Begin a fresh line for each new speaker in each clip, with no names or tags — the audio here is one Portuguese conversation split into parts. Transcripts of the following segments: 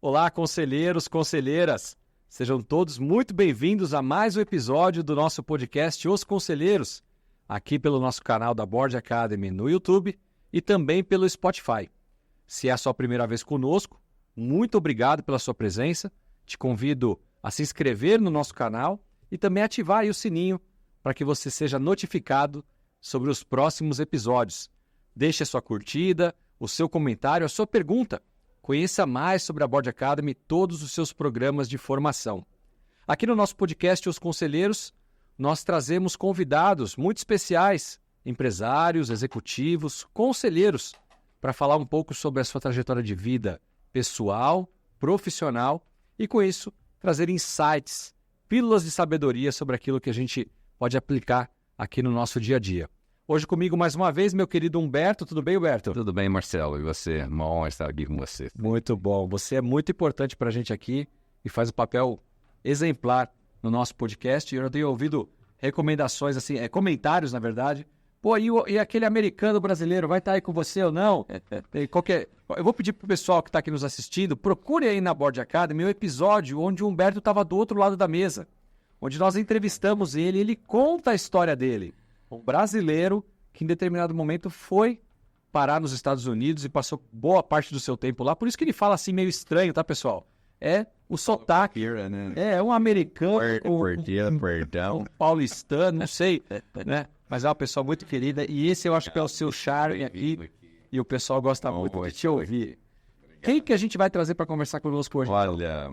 Olá, conselheiros, conselheiras. Sejam todos muito bem-vindos a mais um episódio do nosso podcast Os Conselheiros, aqui pelo nosso canal da Board Academy no YouTube e também pelo Spotify. Se é a sua primeira vez conosco, muito obrigado pela sua presença. Te convido a se inscrever no nosso canal e também ativar aí o sininho para que você seja notificado sobre os próximos episódios. Deixe a sua curtida, o seu comentário, a sua pergunta. Conheça mais sobre a Board Academy e todos os seus programas de formação. Aqui no nosso podcast Os Conselheiros, nós trazemos convidados muito especiais, empresários, executivos, conselheiros, para falar um pouco sobre a sua trajetória de vida pessoal, profissional e, com isso, trazer insights, pílulas de sabedoria sobre aquilo que a gente pode aplicar aqui no nosso dia a dia. Hoje comigo, mais uma vez, meu querido Humberto. Tudo bem, Humberto?
Tudo bem, Marcelo. E você? Uma honra estar aqui com você.
Muito bom. Você é muito importante para a gente aqui e faz um papel exemplar no nosso podcast. Eu tenho ouvido recomendações, assim, comentários, na verdade. Pô, e aquele americano brasileiro, vai estar aí com você ou não? Eu vou pedir pro pessoal que está aqui nos assistindo, procure aí na Board Academy o episódio onde o Humberto estava do outro lado da mesa, onde nós entrevistamos ele e ele conta a história dele. Um brasileiro que em determinado momento foi parar nos Estados Unidos e passou boa parte do seu tempo lá. Por isso que ele fala assim meio estranho, tá, pessoal? É o sotaque. É um americano, um paulistano, não sei, né? Mas é uma pessoa muito querida e esse eu acho que é o seu charme aqui e o pessoal gosta muito de te ouvir. Quem que a gente vai trazer para conversar conosco hoje?
Olha,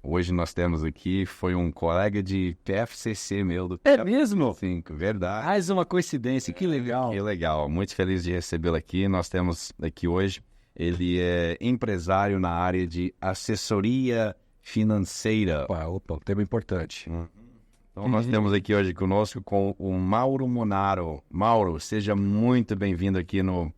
hoje nós temos aqui, foi um colega de PFCC meu.
É mesmo?
Sim, verdade.
Mais uma coincidência, que legal.
Que legal, muito feliz de recebê-lo aqui. Nós temos aqui hoje, ele é empresário na área de assessoria financeira.
Opa, um tema importante.
Então nós temos aqui hoje conosco com o Mauro Munaro. Mauro, seja muito bem-vindo aqui no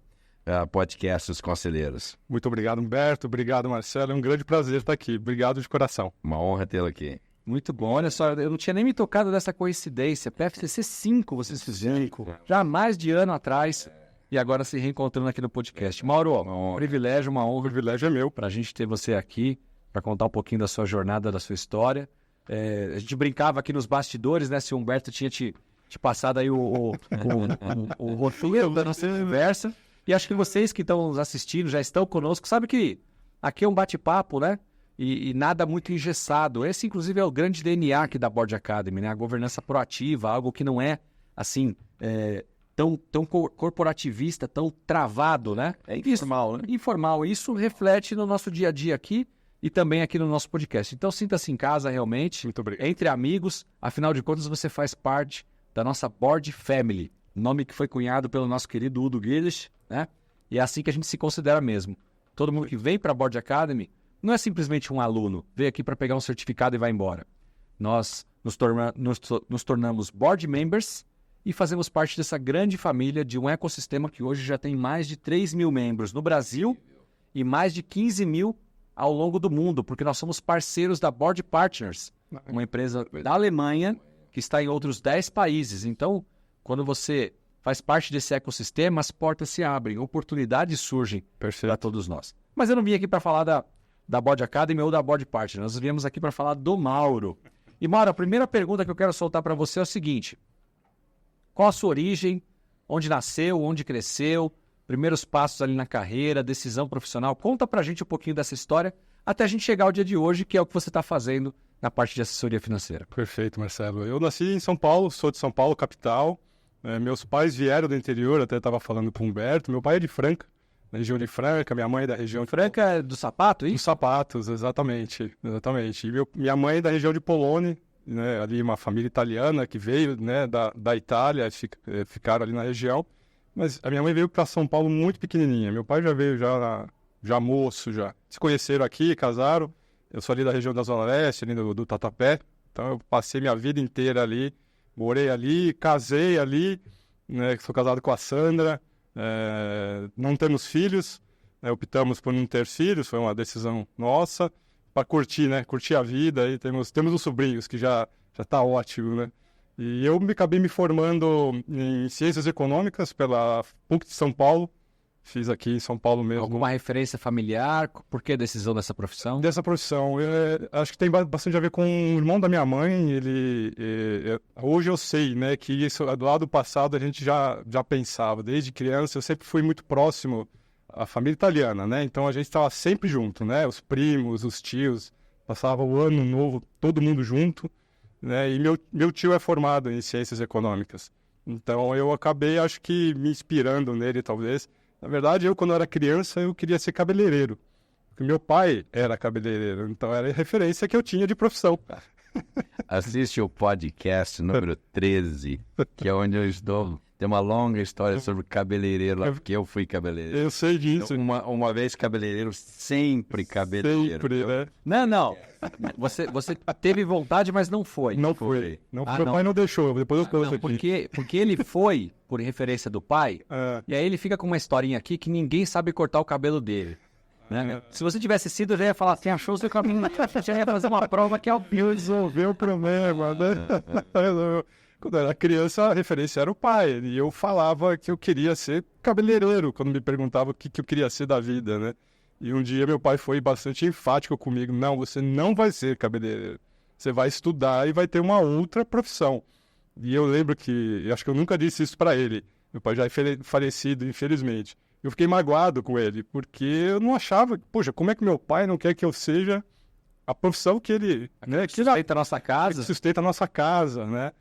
podcast Os Conselheiros.
Muito obrigado, Humberto. Obrigado, Marcelo. É um grande prazer estar aqui. Obrigado de coração.
Uma honra tê-lo aqui.
Muito bom. Olha só, eu não tinha nem me tocado dessa coincidência. PFCC 5 vocês fizeram, já há mais de ano atrás, e agora se reencontrando aqui no podcast. Mauro, um privilégio, uma honra.
O privilégio é meu.
Para a gente ter você aqui, para contar um pouquinho da sua jornada, da sua história. A gente brincava aqui nos bastidores, né? Se o Humberto tinha te passado aí o roteiro da nossa conversa. E acho que vocês que estão nos assistindo, já estão conosco, sabe que aqui é um bate-papo, né? E nada muito engessado. Esse, inclusive, é o grande DNA aqui da Board Academy, né? A governança proativa, algo que não é, assim, tão corporativista, tão travado, né?
É informal, né?
Informal. Isso reflete no nosso dia a dia aqui e também aqui no nosso podcast. Então, sinta-se em casa, realmente.
Muito obrigado.
Entre amigos. Afinal de contas, você faz parte da nossa Board Family. Nome que foi cunhado pelo nosso querido Udo Guedes, né? E é assim que a gente se considera mesmo. Todo mundo que vem para a Board Academy não é simplesmente um aluno, veio aqui para pegar um certificado e vai embora. Nós nos tornamos Board Members e fazemos parte dessa grande família de um ecossistema que hoje já tem mais de 3 mil membros no Brasil e mais de 15 mil ao longo do mundo, porque nós somos parceiros da Board Partners, uma empresa da Alemanha que está em outros 10 países. Então, quando você faz parte desse ecossistema, as portas se abrem, oportunidades surgem para todos nós. Mas eu não vim aqui para falar da Board Academy ou da Board Partner, nós viemos aqui para falar do Mauro. E Mauro, a primeira pergunta que eu quero soltar para você é o seguinte: qual a sua origem, onde nasceu, onde cresceu, primeiros passos ali na carreira, decisão profissional? Conta para a gente um pouquinho dessa história até a gente chegar ao dia de hoje, que é o que você está fazendo na parte de assessoria financeira.
Perfeito, Marcelo. Eu nasci em São Paulo, sou de São Paulo, capital. Meus pais vieram do interior, até estava falando com o Humberto. Meu pai é de Franca, na região de Franca. Minha mãe é da região de...
Franca é do sapato, isso?
Dos sapatos, exatamente. E minha mãe é da região de Polônia, né? Ali uma família italiana que veio, né, da Itália, ficaram ali na região. Mas a minha mãe veio para São Paulo muito pequenininha. Meu pai já veio já moço, já. Se conheceram aqui, casaram. Eu sou ali da região da Zona Leste, ali do Tatuapé. Então eu passei minha vida inteira ali. Morei ali, casei ali, né, sou casado com a Sandra, não temos filhos, né, optamos por não ter filhos, foi uma decisão nossa, para curtir, né, curtir a vida, e temos os sobrinhos, que já está ótimo, né. E eu acabei me formando em Ciências Econômicas pela PUC de São Paulo, Fiz aqui em São Paulo mesmo.
Alguma referência familiar? Por que a decisão dessa profissão?
Dessa profissão, acho que tem bastante a ver com o irmão da minha mãe. Hoje eu sei, né, que isso do lado passado a gente já pensava. Desde criança eu sempre fui muito próximo à família italiana, né? Então a gente estava sempre junto, né? Os primos, os tios, passava o ano novo todo mundo junto, né? E meu tio é formado em ciências econômicas. Então eu acabei, acho que me inspirando nele, talvez. Na verdade, eu, quando era criança, eu queria ser cabeleireiro. Porque meu pai era cabeleireiro, então era a referência que eu tinha de profissão.
Assiste o podcast número 13, que é onde eu estou. Tem uma longa história sobre cabeleireiro lá, porque eu fui cabeleireiro.
Eu sei disso.
Então, uma vez cabeleireiro, sempre cabeleireiro.
Sempre, né?
Não. Você teve vontade, mas não foi.
Não foi. Meu
não.
pai não deixou, depois eu trouxe
Não,
aqui.
porque ele foi, por referência do pai, e aí ele fica com uma historinha aqui que ninguém sabe cortar o cabelo dele. Né? Se você tivesse sido, eu já ia falar assim, achou o seu cabelo, já ia fazer uma prova que é o
resolveu o problema, né? Quando eu era criança, a referência era o pai. E eu falava que eu queria ser cabeleireiro, quando me perguntavam o que eu queria ser da vida, né? E um dia meu pai foi bastante enfático comigo. Não, você não vai ser cabeleireiro. Você vai estudar e vai ter uma outra profissão. E eu lembro que, acho que eu nunca disse isso para ele. Meu pai já é falecido, infelizmente. Eu fiquei magoado com ele, porque eu não achava... Poxa, como é que meu pai não quer que eu seja a profissão que ele... Né,
que sustenta a nossa casa.
Que sustenta a nossa casa, né?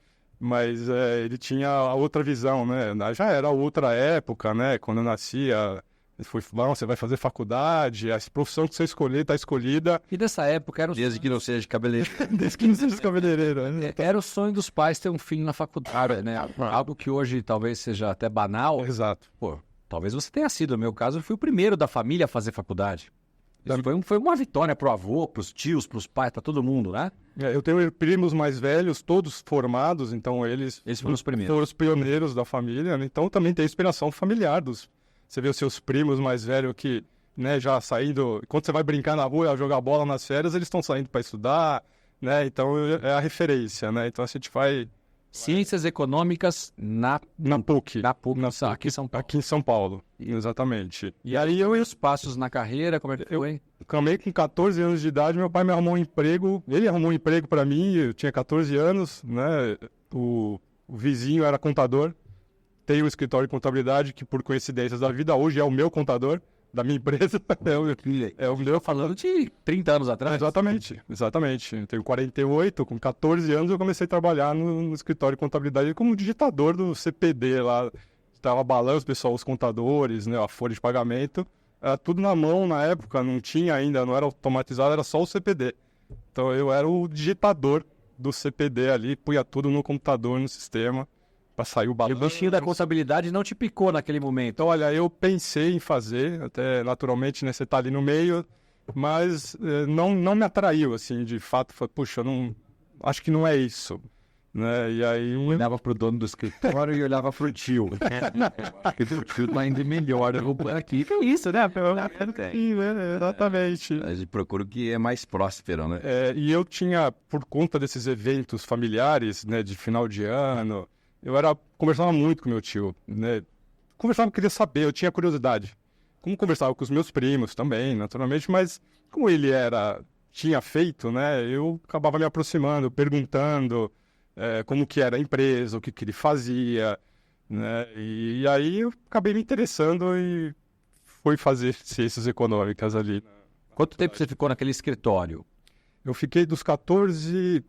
Mas ele tinha a outra visão, né? Já era outra época, né? Quando eu nascia, você vai fazer faculdade, a profissão que você escolher está escolhida.
E dessa época era o
Desde que não seja cabeleireiro.
Desde que não seja cabeleireiro, né?
Era o sonho dos pais ter um filho na faculdade, né? Algo que hoje talvez seja até banal.
Exato.
Pô, talvez você tenha sido. No meu caso, eu fui o primeiro da família a fazer faculdade. Isso foi uma vitória pro avô, pros tios, pros pais, pra todo mundo, né?
Eu tenho primos mais velhos, todos formados, então eles
foram os primeiros.
Foram os pioneiros da família, né? Então também tem inspiração familiar Você vê os seus primos mais velhos que, né, já saindo... Quando você vai brincar na rua, jogar bola nas férias, eles estão saindo para estudar, né? Então é a referência, né? Então a gente vai...
Ciências Econômicas na
PUC.
Aqui em São Paulo.
Aqui em São Paulo, exatamente.
E aí os passos na carreira, como é que foi?
Eu camei com 14 anos de idade, meu pai me arrumou um emprego. Ele arrumou um emprego para mim, eu tinha 14 anos, né? O vizinho era contador. Tem um escritório de contabilidade que, por coincidências da vida, hoje é o meu contador da minha empresa. É o meu.
Falando de 30 anos atrás.
Exatamente. Eu tenho 48, com 14 anos eu comecei a trabalhar no escritório de contabilidade como digitador do CPD lá. Estava balanço, pessoal, os contadores, né, a folha de pagamento. Era tudo na mão na época, não tinha ainda, não era automatizado, era só o CPD. Então eu era o digitador do CPD ali, punha tudo no computador, no sistema, para sair o balanço.
E o bichinho da contabilidade não te picou naquele momento?
Então, olha, eu pensei em fazer, até naturalmente, né, você tá ali no meio, mas não me atraiu, assim, de fato. Falei, puxa, acho que não é isso. Né? E aí
eu olhava pro dono do escritório e olhava pro tio. Porque o tio tá indo melhor. Eu vou aqui. Que isso, né?
Sim, né? Exatamente.
A gente procura o que é mais próspero, né?
E eu tinha, por conta desses eventos familiares, né, de final de ano, conversava muito com meu tio, né? Conversava, queria saber, eu tinha curiosidade. Como conversava com os meus primos também, naturalmente, mas como ele tinha feito, né, eu acabava me aproximando, perguntando como que era a empresa, o que ele fazia, né? E aí eu acabei me interessando e fui fazer ciências econômicas ali.
Quanto tempo você ficou naquele escritório?
Eu fiquei dos 14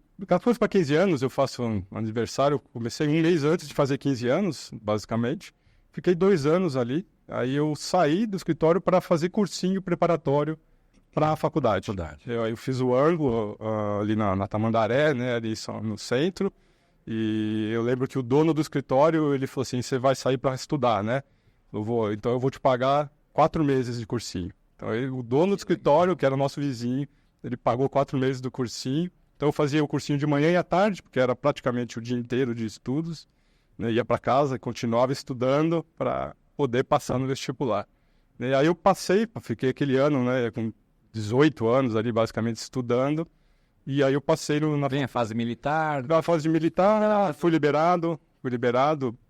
para 15 anos, eu faço um aniversário, comecei um mês antes de fazer 15 anos, basicamente. Fiquei 2 anos ali, aí eu saí do escritório para fazer cursinho preparatório para a faculdade. Eu fiz o ângulo ali na Tamandaré, né, ali no centro, e eu lembro que o dono do escritório, ele falou assim, você vai sair para estudar, né? Então eu vou te pagar 4 meses de cursinho. Então o dono do escritório, que era o nosso vizinho, ele pagou 4 meses do cursinho. Então eu fazia o cursinho de manhã e à tarde, porque era praticamente o dia inteiro de estudos, né? Ia para casa e continuava estudando para poder passar no vestibular. E aí eu fiquei aquele ano, né, com 18 anos ali, basicamente, estudando. E aí eu passei
Vem a fase militar.
Na fase de militar, fui liberado,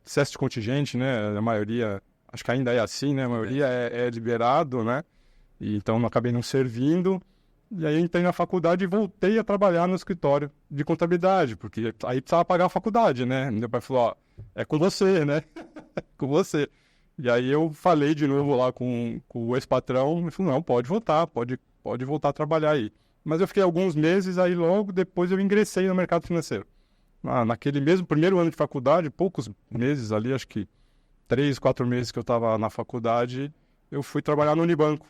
excesso de contingente, né, a maioria acho que ainda é assim, né? A maioria é liberado, né? E, então não acabei não servindo. E aí entrei na faculdade e voltei a trabalhar no escritório de contabilidade, porque aí precisava pagar a faculdade, né? Meu pai falou, ó, é com você, né? Com você. E aí eu falei de novo lá com o ex-patrão, ele falou, não, pode voltar, pode voltar a trabalhar aí. Mas eu fiquei alguns meses, aí logo depois eu ingressei no mercado financeiro. Naquele mesmo primeiro ano de faculdade, poucos meses ali, acho que 3, 4 meses que eu estava na faculdade, eu fui trabalhar no Unibanco,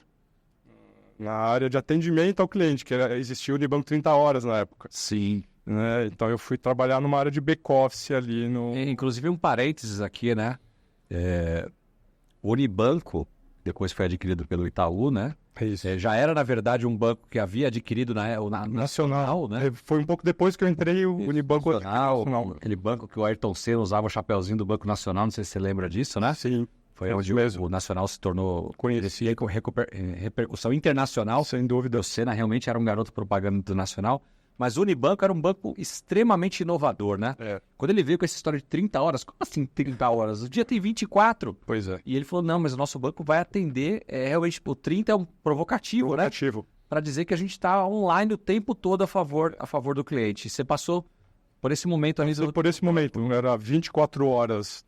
na área de atendimento ao cliente, que existia o Unibanco 30 horas na época.
Sim.
Né? Então eu fui trabalhar numa área de back-office ali no...
Inclusive um parênteses aqui, né? O Unibanco, depois foi adquirido pelo Itaú, né?
Isso.
Já era, na verdade, um banco que havia adquirido na Nacional, né?
Foi um pouco depois que eu entrei o Unibanco
Nacional. Aquele banco que o Ayrton Senna usava o chapeuzinho do Banco Nacional, não sei se você lembra disso, né?
Sim.
Foi onde o Nacional se tornou conhecido com repercussão internacional.
Sem dúvida.
O Senna realmente era um garoto propaganda do Nacional. Mas o Unibanco era um banco extremamente inovador, né? Quando ele veio com essa história de 30 horas, como assim 30 horas? O dia tem 24.
Pois é.
E ele falou, não, mas o nosso banco vai atender, realmente, o 30 é um provocativo, né? Para dizer que a gente está online o tempo todo a favor do cliente. Você passou por esse momento ali.
Por esse momento, era 24 horas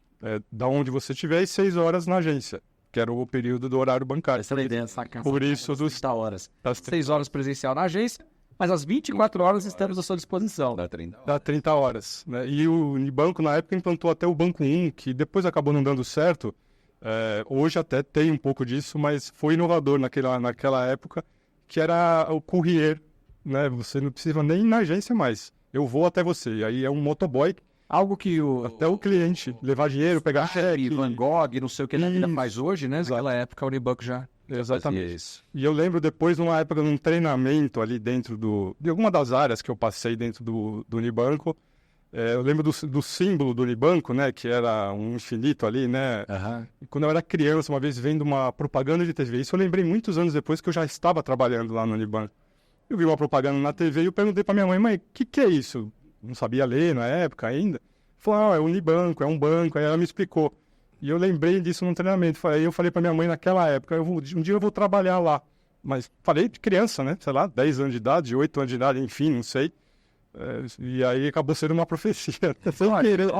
da onde você estiver e 6 horas na agência, que era o período do horário bancário.
Essa era a ideia, saca?
Por isso, dos
30 horas. 6 horas presencial na agência, mas às 24 horas estamos à sua disposição.
Dá 30 horas. Né? E o Unibanco, na época, implantou até o Banco 1, que depois acabou não dando certo. Hoje até tem um pouco disso, mas foi inovador naquela época, que era o courier. Né? Você não precisa nem ir na agência mais. Eu vou até você. E aí é um motoboy.
Algo que
até o cliente levar dinheiro, pegar cheque.
Van Gogh, não sei o que ele ainda faz hoje, né? Naquela época o Unibanco já...
Exatamente. Isso. E eu lembro depois, numa época, num treinamento ali dentro de alguma das áreas que eu passei dentro do Unibanco, eu lembro do símbolo do Unibanco, né, que era um infinito ali, né? E quando eu era criança, uma vez vendo uma propaganda de TV, isso eu lembrei muitos anos depois que eu já estava trabalhando lá no Unibanco. Eu vi uma propaganda na TV e eu perguntei para minha mãe, o que é isso? Não sabia ler na época ainda. Falou, é o Unibanco, é um banco. Aí ela me explicou. E eu lembrei disso num treinamento. Aí eu falei para minha mãe naquela época, um dia eu vou trabalhar lá. Mas falei de criança, né? Sei lá, 10 anos de idade, 8 anos de idade, enfim, não sei. E aí acabou sendo uma profecia.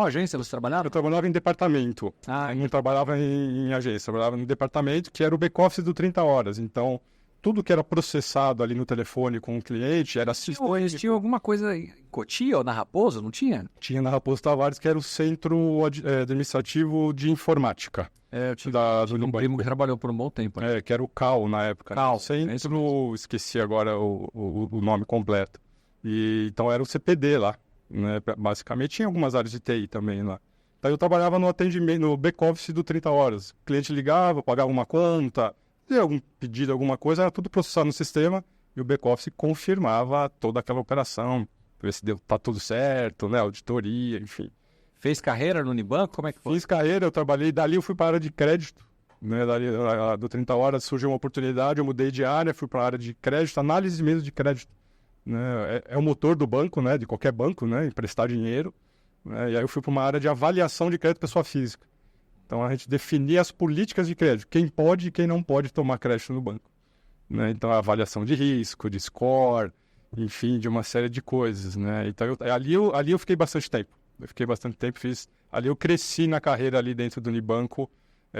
Agência, você trabalhava?
Eu trabalhava em departamento. Eu não trabalhava em agência, eu trabalhava no departamento, que era o back-office do 30 horas. Então, tudo que era processado ali no telefone com o cliente era
sistêmico. Tinha alguma coisa em Cotia ou na Raposo, não tinha?
Tinha na Raposo Tavares, que era o Centro Administrativo de Informática.
Eu tinha um primo que trabalhou por um bom tempo.
Né? Que era o CAL na época.
CAL.
Centro, esqueci agora o nome completo. Então era o CPD lá, né? Basicamente tinha algumas áreas de TI também lá. Então eu trabalhava no atendimento, no back-office do 30 horas. O cliente ligava, pagava uma conta... Se algum pedido, alguma coisa, era tudo processado no sistema e o back-office confirmava toda aquela operação, ver se tá tudo certo, né? Auditoria, enfim.
Fez carreira no Unibanco? Como é que foi?
Fiz carreira, eu trabalhei, dali eu fui para a área de crédito, né? Dali, do 30 horas surgiu uma oportunidade, eu mudei de área, fui para a área de crédito, análise mesmo de crédito. Né? É o motor do banco, né? De qualquer banco, né? Emprestar dinheiro. Né? E aí eu fui para uma área de avaliação de crédito pessoa física. Então, a gente definia as políticas de crédito, quem pode e quem não pode tomar crédito no banco. Né? Então, a avaliação de risco, de score, enfim, de uma série de coisas. Né? Então, ali eu fiquei bastante tempo. Ali eu cresci na carreira ali dentro do Unibanco,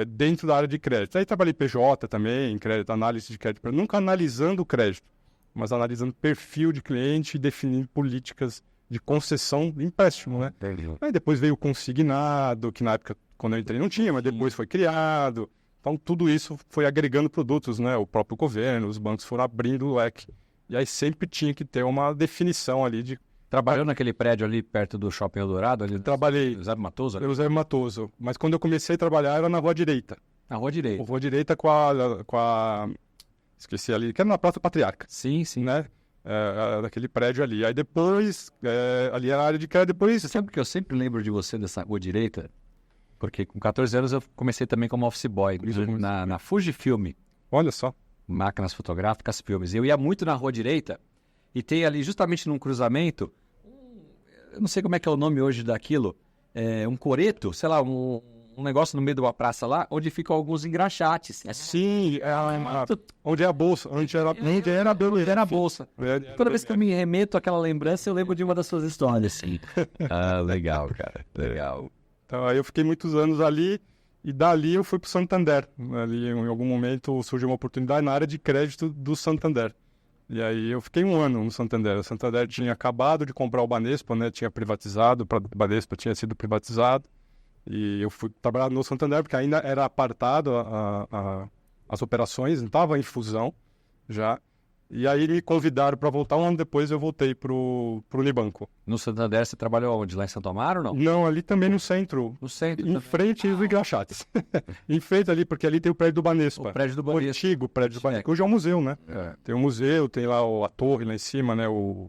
dentro da área de crédito. Aí trabalhei PJ também, em crédito, análise de crédito, nunca analisando o crédito, mas analisando perfil de cliente e definindo políticas de concessão de empréstimo. Né? Aí depois veio o consignado, que na época... Quando eu entrei não tinha, mas depois foi criado. Então, tudo isso foi agregando produtos, né? O próprio governo, os bancos foram abrindo o leque. E aí sempre tinha que ter uma definição ali de...
Trabalhou naquele prédio ali perto do Shopping Eldorado? Ali
Trabalhei.
José Matoso?
José Matoso. Mas quando eu comecei a trabalhar era na Rua Direita.
Na Rua Direita?
Rua Direita com a... Esqueci ali, que era na Praça Patriarca.
Sim, sim.
Né? Daquele prédio ali. Aí depois, ali era a área de crédito. Depois...
Você sabe que eu sempre lembro de você dessa Rua Direita? Porque com 14 anos eu comecei também como office boy, na Fujifilm.
Olha só.
Máquinas fotográficas, filmes. Eu ia muito na Rua Direita e tem ali, justamente num cruzamento, eu não sei como é que é o nome hoje daquilo, um coreto, sei lá, um um negócio no meio de uma praça lá, onde ficam alguns engraxates.
Sim, onde é a bolsa, onde era
Era a bolsa. Toda vez que eu me remeto àquela lembrança, eu lembro de uma das suas histórias. Sim.
Ah, legal, cara. Legal.
Então, aí eu fiquei muitos anos ali e dali eu fui para o Santander. Ali, em algum momento, surgiu uma oportunidade na área de crédito do Santander. E aí eu fiquei 1 ano no Santander. O Santander tinha acabado de comprar o Banespa, né? Tinha privatizado, o Banespa tinha sido privatizado. E eu fui trabalhar no Santander porque ainda era apartado as operações, não estava em fusão já. E aí me convidaram para voltar. 1 ano depois eu voltei pro Unibanco.
No Santander você trabalhou onde? Lá em Santo Amaro ou não?
Não, ali também no centro.
No centro
Em
também.
frente do Engraxates. Em frente ali, porque ali tem o prédio do Banespa.
O prédio do
O
Banespa.
antigo prédio do Banespa,
É.
que hoje é um museu, né?
É.
Tem um museu, tem lá a torre lá em cima, né?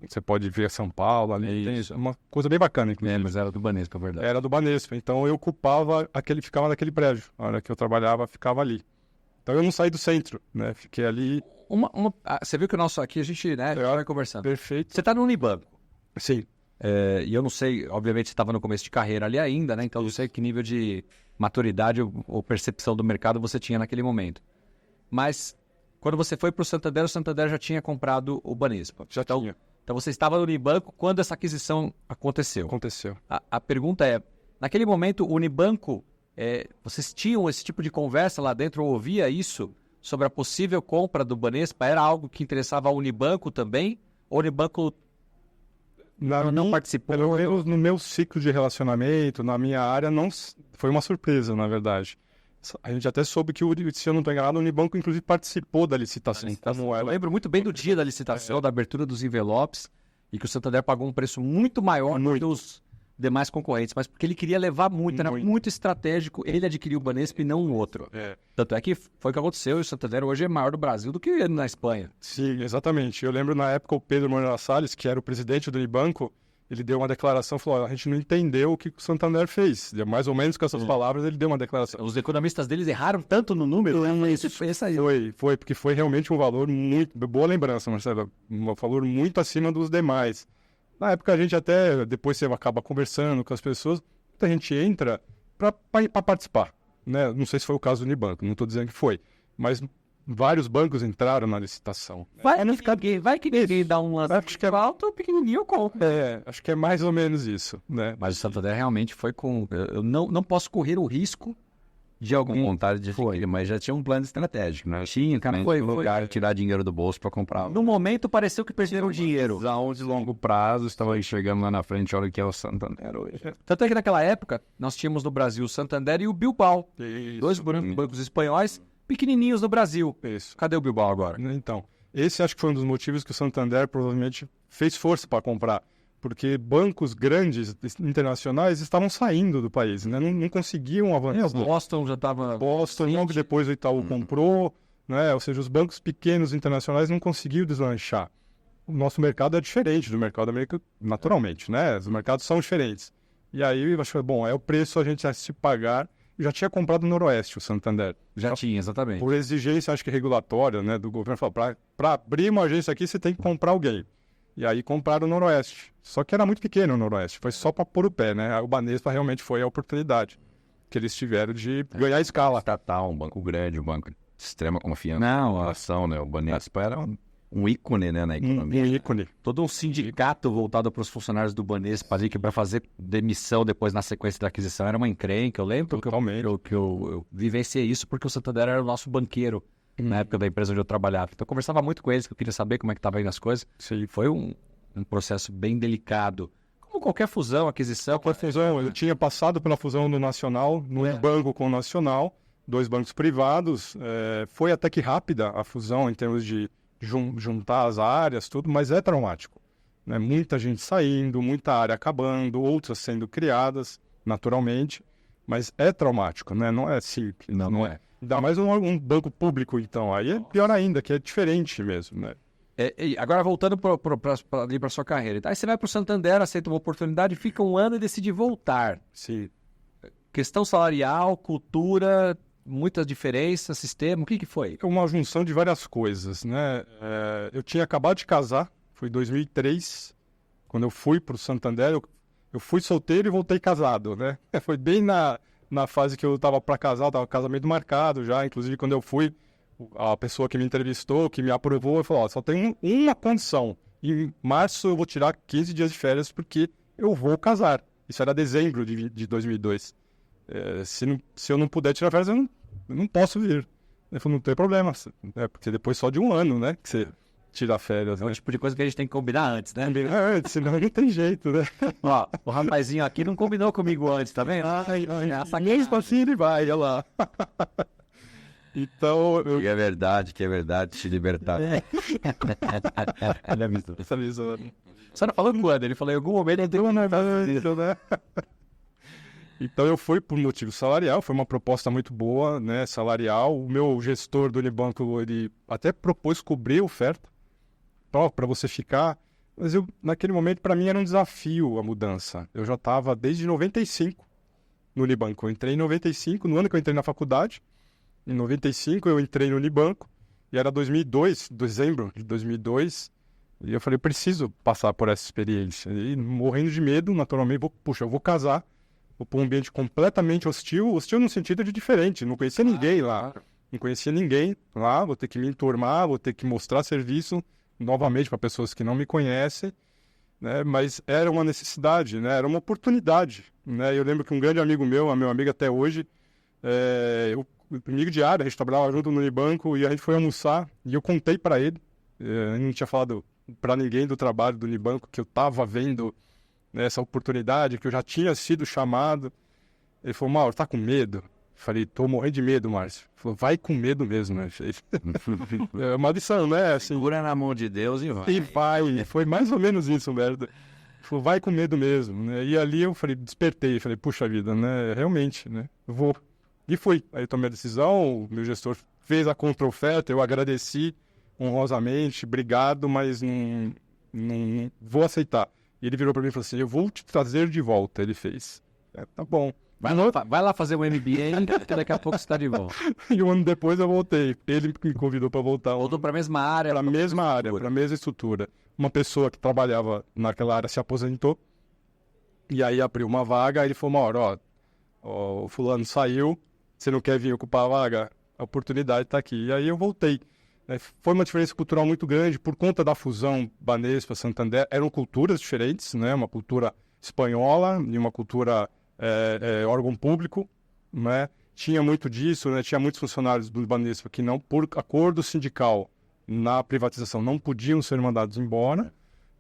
Você pode ver São Paulo ali. Tem
Isso.
uma coisa bem bacana, inclusive.
Mas era do Banespa, é verdade.
Era do Banespa. Então eu ocupava ficava naquele prédio. A hora que eu trabalhava, ficava ali. Então eu não saí do centro, né? Fiquei ali.
Você viu que o nosso aqui, a gente, né, vai conversando.
Perfeito.
Você tá no Unibanco.
Sim.
E eu não sei, obviamente você estava no começo de carreira ali ainda, né? Então eu não sei que nível de maturidade ou percepção do mercado você tinha naquele momento. Mas quando você foi para o Santander já tinha comprado o Banespa.
Já tinha.
Então você estava no Unibanco quando essa aquisição aconteceu.
Aconteceu.
A pergunta é, naquele momento o Unibanco, vocês tinham esse tipo de conversa lá dentro ou ouvia isso sobre a possível compra do Banespa? Era algo que interessava ao Unibanco também? Ou o Unibanco não participou?
Pelo menos no meu ciclo de relacionamento, na minha área, não foi uma surpresa, na verdade. A gente até soube que, se eu não estou enganado, o Unibanco, inclusive, participou da licitação. Como
Eu
ela...
lembro muito bem do dia da licitação, da abertura dos envelopes, e que o Santander pagou um preço muito maior do que os demais concorrentes, mas porque ele queria levar muito, era muito estratégico, ele adquiriu o Banespa e não um outro. Tanto é que foi o que aconteceu, e o Santander hoje é maior do Brasil do que na Espanha.
Sim, exatamente. Eu lembro na época o Pedro Moreira Salles, que era o presidente do Unibanco, ele deu uma declaração, falou, a gente não entendeu o que o Santander fez. Mais ou menos com essas palavras, ele deu uma declaração.
Os economistas deles erraram tanto no número, isso foi isso aí.
Foi, porque foi realmente um valor muito... Boa lembrança, Marcelo. Um valor muito acima dos demais. Na época a gente até, depois você acaba conversando com as pessoas, muita gente entra para participar, né? Não sei se foi o caso do Unibanco, não estou dizendo que foi, mas vários bancos entraram na licitação.
Vai que ninguém dá um
Acho que é
alto, pequenininho compra.
acho que é mais ou menos isso, né?
Mas o Santander realmente foi com... Eu não posso correr o risco de algum...
Com vontade de adquirir, mas já tinha um plano estratégico, né?
Tinha, cara,
Foi lugar, tirar dinheiro do bolso para comprar.
No momento pareceu que perderam dinheiro.
Visão de longo prazo, estava enxergando lá na frente, olha o que é o Santander hoje.
Tanto é que naquela época, nós tínhamos no Brasil o Santander e o Bilbao.
Isso.
Dois bancos espanhóis pequenininhos no Brasil.
Isso.
Cadê o Bilbao agora?
Então, esse acho que foi um dos motivos que o Santander provavelmente fez força para comprar. Porque bancos grandes, internacionais, estavam saindo do país, né? Não conseguiam avançar.
O Boston já estava...
Boston, logo depois o Itaú comprou, né? Ou seja, os bancos pequenos internacionais não conseguiam deslanchar. O nosso mercado é diferente do mercado americano, naturalmente, né? Os mercados são diferentes. E aí, eu acho que, bom, é o preço a gente já se pagar. Já tinha comprado no Noroeste o Santander.
Já tinha, exatamente.
Por exigência, acho que regulatória, né, do governo, falou, para abrir uma agência aqui, você tem que comprar alguém. E aí compraram o Noroeste. Só que era muito pequeno o Noroeste, foi só para pôr o pé, né? O Banespa realmente foi a oportunidade que eles tiveram de ganhar escala.
Estatal, um banco grande, um banco de extrema confiança.
Não,
a ação, né? O Banespa era um ícone, né, na economia.
Um ícone.
todo um sindicato voltado para os funcionários do Banespa ali, que para fazer demissão depois na sequência da aquisição era uma encrenca. Eu lembro que eu vivenciei isso porque o Santander era o nosso banqueiro na época da empresa onde eu trabalhava. Então eu conversava muito com eles, que eu queria saber como é que estava indo as coisas.
Sim.
Foi um processo bem delicado. Como qualquer fusão, aquisição.
Eu tinha passado pela fusão do Nacional, no banco com o Nacional, 2 bancos privados. Foi até que rápida a fusão em termos de juntar as áreas, tudo, mas é traumático. Né? Muita gente saindo, muita área acabando, outras sendo criadas naturalmente, mas é traumático, né? Não é simples.
Não é.
Ainda mais um banco público, então. Aí é pior ainda, que é diferente mesmo, né?
Agora, voltando para sua carreira. Aí você vai para o Santander, aceita uma oportunidade, fica 1 ano e decide voltar.
Sim.
Questão salarial, cultura, muitas diferenças, sistema, o que foi?
É uma junção de várias coisas, né? Eu tinha acabado de casar, foi em 2003, quando eu fui para o Santander. Eu fui solteiro e voltei casado, né? Foi bem na na fase que eu tava para casar, tava casamento marcado já. Inclusive, quando eu fui, a pessoa que me entrevistou, que me aprovou, falou: ó, só tem uma condição. Em março eu vou tirar 15 dias de férias porque eu vou casar. Isso era dezembro de 2002. Se eu não puder tirar férias, eu não posso vir. Ele falou: não tem problema, porque depois só de um ano, né, que você tira férias.
É o tipo de coisa que a gente tem que combinar antes, né?
Senão não tem jeito, né?
Ó, o rapazinho aqui não combinou comigo antes, tá vendo?
Mesmo assim ele vai, olha lá. Então,
Que é verdade, se libertar.
Ele avisou.
Essa visão, né?
Só não falou quando, ele falou em algum momento ele deu uma
né? Então eu fui por motivo salarial, foi uma proposta muito boa, né, salarial. O meu gestor do Unibanco, ele até propôs cobrir a oferta para você ficar, mas naquele momento para mim era um desafio a mudança. Eu já estava desde 95 no Unibanco. Eu entrei em 95, no ano que eu entrei na faculdade. Em 95 eu entrei no Unibanco e era 2002, dezembro de 2002. E eu falei: eu preciso passar por essa experiência. E morrendo de medo, naturalmente, eu vou casar. Vou para um ambiente completamente hostil no sentido de diferente. Não conhecia ninguém lá. Não conhecia ninguém lá. Vou ter que me enturmar, vou ter que mostrar serviço novamente para pessoas que não me conhecem. Né? Mas era uma necessidade, né? Era uma oportunidade. Né? Eu lembro que um grande amigo meu amigo até hoje, amigo diário, a gente trabalhava junto no Unibanco e a gente foi almoçar e eu contei para ele. Eu não tinha falado para ninguém do trabalho do Unibanco que eu estava vendo essa oportunidade, que eu já tinha sido chamado. Ele falou: Mauro, tá com medo? Eu falei: tô morrendo de medo, Márcio. Ele falou: vai com medo mesmo, né? É uma lição, né? Assim,
Segura na mão de Deus e vai.
E vai. Foi mais ou menos isso, merda. Ele falou: vai com medo mesmo, né? E ali eu falei, despertei, falei: puxa vida, né? Realmente, né? Eu vou. E fui. Aí eu tomei a decisão, o meu gestor fez a contra-oferta, eu agradeci honrosamente, obrigado, mas não vou aceitar. E ele virou para mim e falou assim: eu vou te trazer de volta. Ele fez. Tá bom.
Vai lá fazer um MBA, que daqui a pouco você está de volta.
E um ano depois eu voltei. Ele me convidou para voltar.
Voltou para a mesma área.
Para a mesma área, para a mesma estrutura. Uma pessoa que trabalhava naquela área se aposentou. E aí abriu uma vaga. Aí ele falou: Mauro, o fulano saiu. Você não quer vir ocupar a vaga? A oportunidade está aqui. E aí eu voltei. Foi uma diferença cultural muito grande por conta da fusão Banespa, Santander. Eram culturas diferentes, né? Uma cultura espanhola e uma cultura órgão público, né? Tinha muito disso, né? Tinha muitos funcionários do Banespa que não, por acordo sindical na privatização, não podiam ser mandados embora,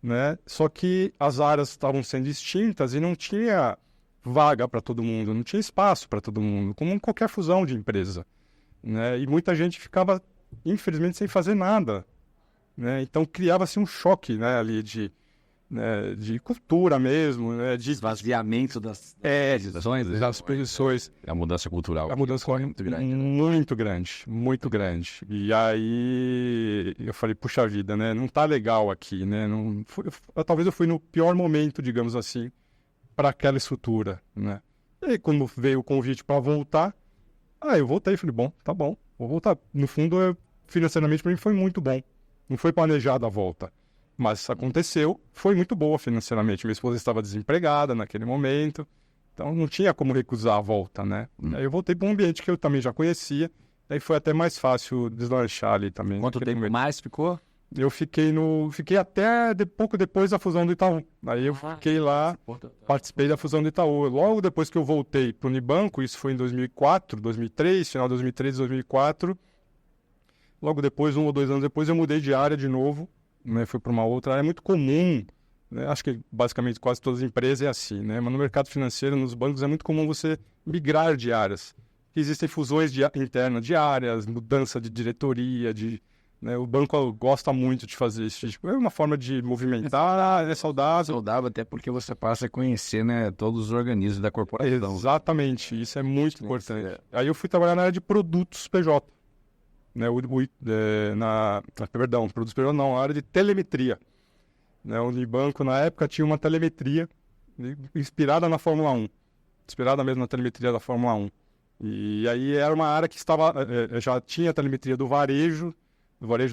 né? Só que as áreas estavam sendo extintas e não tinha vaga para todo mundo, não tinha espaço para todo mundo, como em qualquer fusão de empresa, né? E muita gente ficava, infelizmente, sem fazer nada, né? Então criava-se um choque, né, ali de cultura mesmo, né? De
esvaziamento das
posições.
A mudança cultural.
A mudança é muito grande. Muito grande, muito grande. E aí eu falei: puxa vida, né? Não tá legal aqui, né? Talvez eu fui no pior momento, digamos assim, para aquela estrutura, né? E aí, quando veio o convite para voltar, eu voltei e falei: bom, tá bom, vou voltar. No fundo, financeiramente para mim foi muito bom. Não foi planejada a volta, mas aconteceu. Foi muito boa financeiramente. Minha esposa estava desempregada naquele momento, então não tinha como recusar a volta, né? Aí eu voltei para um ambiente que eu também já conhecia, aí foi até mais fácil deslanchar ali também.
Quanto tempo mais ficou?
Eu fiquei até pouco depois da fusão do Itaú. Aí eu fiquei lá, participei da fusão do Itaú. Logo depois que eu voltei para o Unibanco, isso foi em 2004, 2003, final de 2003, 2004. Logo depois, 1 ou 2 anos depois, eu mudei de área de novo, né? Fui para uma outra área. É muito comum, né? Acho que basicamente quase todas as empresas é assim, né? Mas no mercado financeiro, nos bancos, é muito comum você migrar de áreas. Existem fusões internas de áreas, mudança de diretoria, né? O banco gosta muito de fazer isso. Tipo, é uma forma de movimentar, é saudável.
Saudável até porque você passa a conhecer, né, todos os organismos da corporação.
Exatamente, isso é muito importante. Aí eu fui trabalhar na área de produtos PJ. Né, produtos PJ não, a área de telemetria. Né, o Unibanco, na época, tinha uma telemetria inspirada na Fórmula 1. Inspirada mesmo na telemetria da Fórmula 1. E aí era uma área que já tinha telemetria do varejo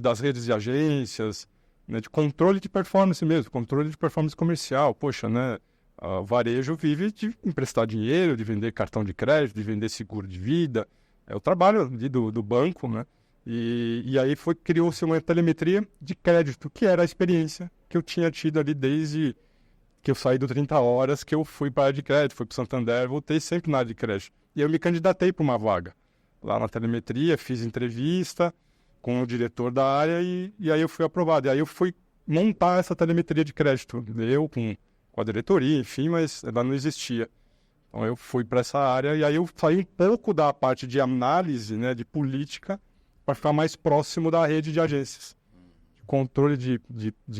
das redes de agências, né, de controle de performance mesmo, controle de performance comercial. Poxa, né, O varejo vive de emprestar dinheiro, de vender cartão de crédito, de vender seguro de vida. É o trabalho ali do banco, né? E aí criou-se uma telemetria de crédito, que era a experiência que eu tinha tido ali desde que eu saí do 30 Horas, que eu fui para a área de crédito, fui para o Santander, voltei sempre na área de crédito. E eu me candidatei para uma vaga lá na telemetria, fiz entrevista com o diretor da área e aí eu fui aprovado. E aí eu fui montar essa telemetria de crédito, eu com a diretoria, enfim, mas ela não existia. Então eu fui para essa área e aí eu saí um pouco da parte de análise, né, de política, para ficar mais próximo da rede de agências. Controle de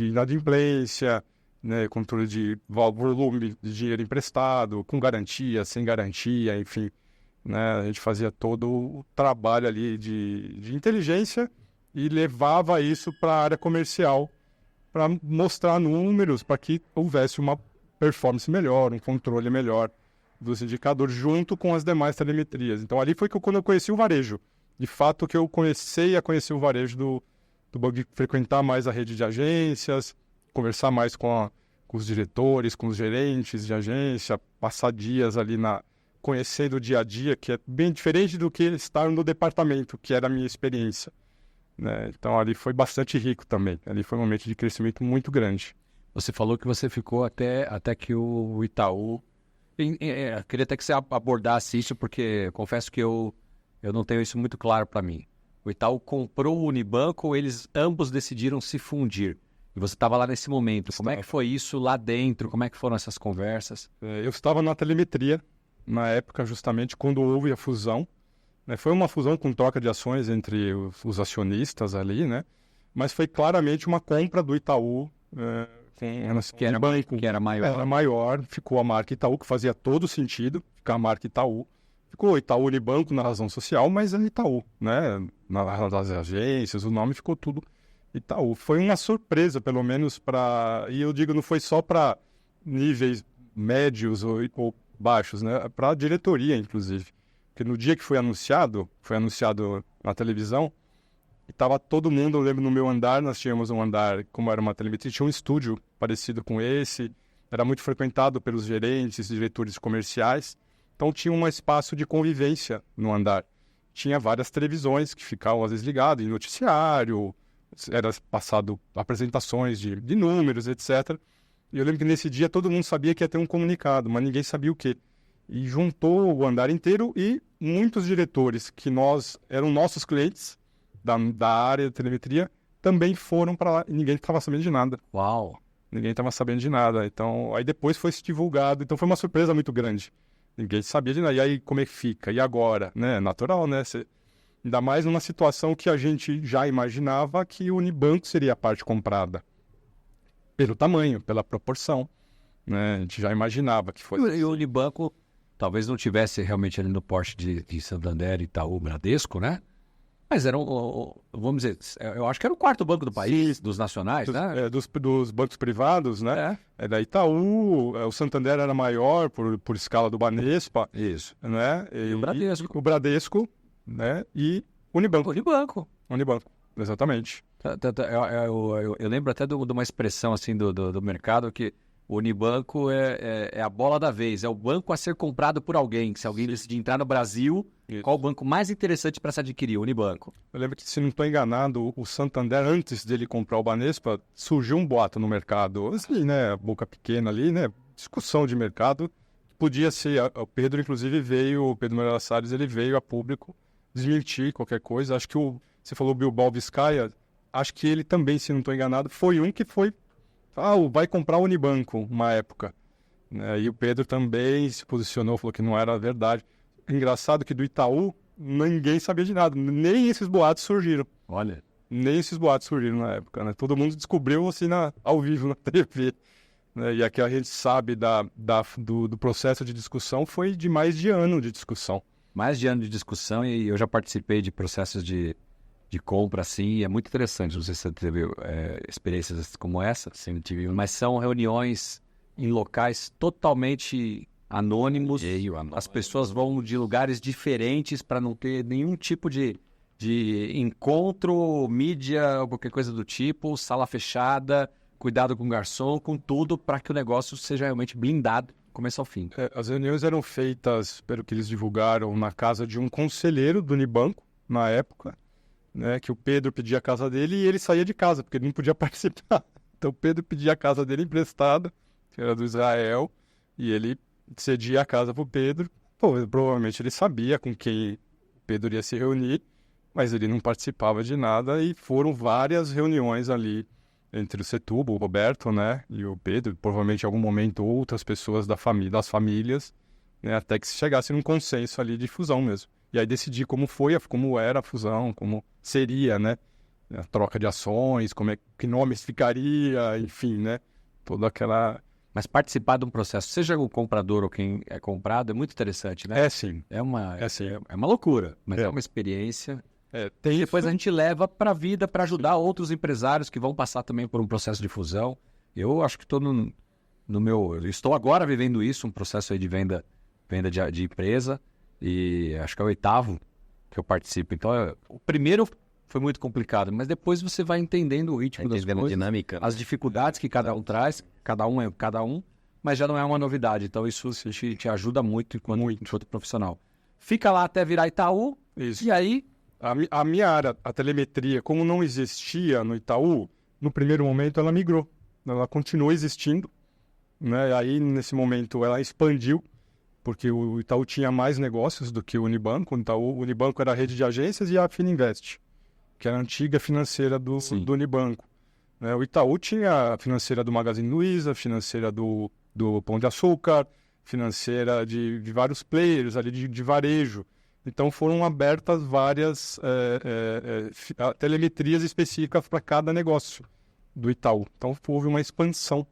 inadimplência, né, controle de volume de dinheiro emprestado, com garantia, sem garantia, enfim. Né, a gente fazia todo o trabalho ali de inteligência e levava isso para a área comercial para mostrar números, para que houvesse uma performance melhor, um controle melhor dos indicadores, junto com as demais telemetrias. Então, ali foi quando eu conheci o varejo. De fato, que eu comecei a conhecer o varejo do banco, de frequentar mais a rede de agências, conversar mais com os diretores, com os gerentes de agência, passar dias ali conhecendo o dia a dia, que é bem diferente do que estar no departamento, que era a minha experiência. Né? Então, ali foi bastante rico também. Ali foi um momento de crescimento muito grande.
Você falou que você ficou até que o Itaú... queria até que você abordasse isso, porque confesso que eu não tenho isso muito claro para mim. O Itaú comprou o Unibanco ou eles ambos decidiram se fundir? E você estava lá nesse momento. Como é que foi isso lá dentro? Como é que foram essas conversas?
Eu estava na telemetria, na época, justamente, quando houve a fusão. Foi uma fusão com troca de ações entre os acionistas ali, né? Mas foi claramente uma compra do Itaú
que era banco, que era maior.
Era maior, ficou a marca Itaú, que fazia todo sentido ficar a marca Itaú. Ficou Itaú Unibanco na razão social, mas é Itaú, né? Nas agências, o nome ficou tudo Itaú. Foi uma surpresa, pelo menos, e eu digo, não foi só para níveis médios ou baixos, né? Para a diretoria, inclusive. Porque no dia que foi anunciado na televisão, estava todo mundo, eu lembro, no meu andar, nós tínhamos um andar, como era uma telemetria, tinha um estúdio parecido com esse, era muito frequentado pelos gerentes, diretores comerciais, então tinha um espaço de convivência no andar. Tinha várias televisões que ficavam às vezes ligadas, em noticiário, era passado apresentações de números, etc. E eu lembro que nesse dia todo mundo sabia que ia ter um comunicado, mas ninguém sabia o quê. E juntou o andar inteiro e muitos diretores que eram nossos clientes da área de telemetria também foram para lá e ninguém estava sabendo de nada.
Uau!
Ninguém estava sabendo de nada. Então, aí depois foi se divulgado. Então, foi uma surpresa muito grande. Ninguém sabia de nada. E aí, como é que fica? E agora? Né? Natural, né? Ainda mais numa situação que a gente já imaginava que o Unibanco seria a parte comprada. Pelo tamanho, pela proporção. Né? A gente já imaginava que fosse.
E o Unibanco talvez não tivesse realmente ali no porte de Santander, Itaú, Bradesco, né? Mas era vamos dizer, eu acho que era o quarto banco do país, dos nacionais, né?
Dos bancos privados, né? É da Itaú, o Santander era maior por escala do Banespa.
Isso.
Né?
E o Bradesco.
O Bradesco, né? E Unibanco.
Unibanco,
exatamente.
Eu lembro até de uma expressão assim do mercado que o Unibanco é a bola da vez, é o banco a ser comprado por alguém. Se alguém decidir entrar no Brasil, isso. Qual o banco mais interessante para se adquirir? O Unibanco.
Eu lembro que, se não estou enganado, o Santander, antes dele comprar o Banespa, surgiu um boato no mercado, assim, né, boca pequena ali, né, discussão de mercado. Podia ser, o Pedro, inclusive, o Pedro Moreira Salles, ele veio a público desmentir qualquer coisa. Acho que você falou Bilbao Vizcaya, acho que ele também, se não estou enganado, foi um que foi... vai comprar o Unibanco, uma época. E o Pedro também se posicionou, falou que não era verdade. Engraçado que do Itaú, ninguém sabia de nada. Nem esses boatos surgiram.
Olha.
Nem esses boatos surgiram na época, né? Todo mundo descobriu, assim, ao vivo, na TV. Né? E aqui a gente sabe do processo de discussão, foi de mais de ano de discussão.
Mais de ano de discussão, e eu já participei de processos de compra, assim, e é muito interessante. Não sei se você teve experiências como essa, sim, tive, mas são reuniões em locais totalmente anônimos. As pessoas vão de lugares diferentes para não ter nenhum tipo de encontro, mídia ou qualquer coisa do tipo, sala fechada, cuidado com o garçom, com tudo, para que o negócio seja realmente blindado, do começo ao fim.
As reuniões eram feitas, pelo que eles divulgaram, na casa de um conselheiro do Unibanco, na época, né, que o Pedro pedia a casa dele e ele saía de casa, porque ele não podia participar. Então o Pedro pedia a casa dele emprestada, que era do Israel, e ele cedia a casa para o Pedro. Pô, provavelmente ele sabia com quem o Pedro ia se reunir, mas ele não participava de nada, e foram várias reuniões ali entre o Setúbal, o Roberto, né, e o Pedro, provavelmente em algum momento outras pessoas das famílias, né, até que se chegasse num consenso ali de fusão mesmo. E aí decidir como era a fusão, como seria, né, a troca de ações, que nomes ficaria, enfim, né, toda aquela...
Mas participar de um processo, seja o comprador ou quem é comprado, é muito interessante, né?
Sim.
É uma loucura, mas é uma experiência.
Tem
Depois a gente leva para a vida para ajudar outros empresários que vão passar também por um processo de fusão. Eu acho que estou estou agora vivendo isso, um processo aí de venda de empresa, e acho que é o 8º que eu participo. Então, o primeiro foi muito complicado, mas depois você vai entendendo o ritmo das coisas,
dinâmica,
as dificuldades que cada um traz, cada um, mas já não é uma novidade. Então, isso te ajuda muito enquanto profissional. Fica lá até virar Itaú,
isso.
E aí...
A minha área, a telemetria, como não existia no Itaú, no primeiro momento ela migrou. Ela continuou existindo, né? Aí, nesse momento, ela expandiu, porque o Itaú tinha mais negócios do que o Unibanco. O Unibanco era a rede de agências e a Fininvest, que era a antiga financeira do Unibanco. Né? O Itaú tinha a financeira do Magazine Luiza, financeira do Pão de Açúcar, financeira de vários players ali de varejo. Então foram abertas várias telemetrias específicas para cada negócio do Itaú. Então houve uma expansão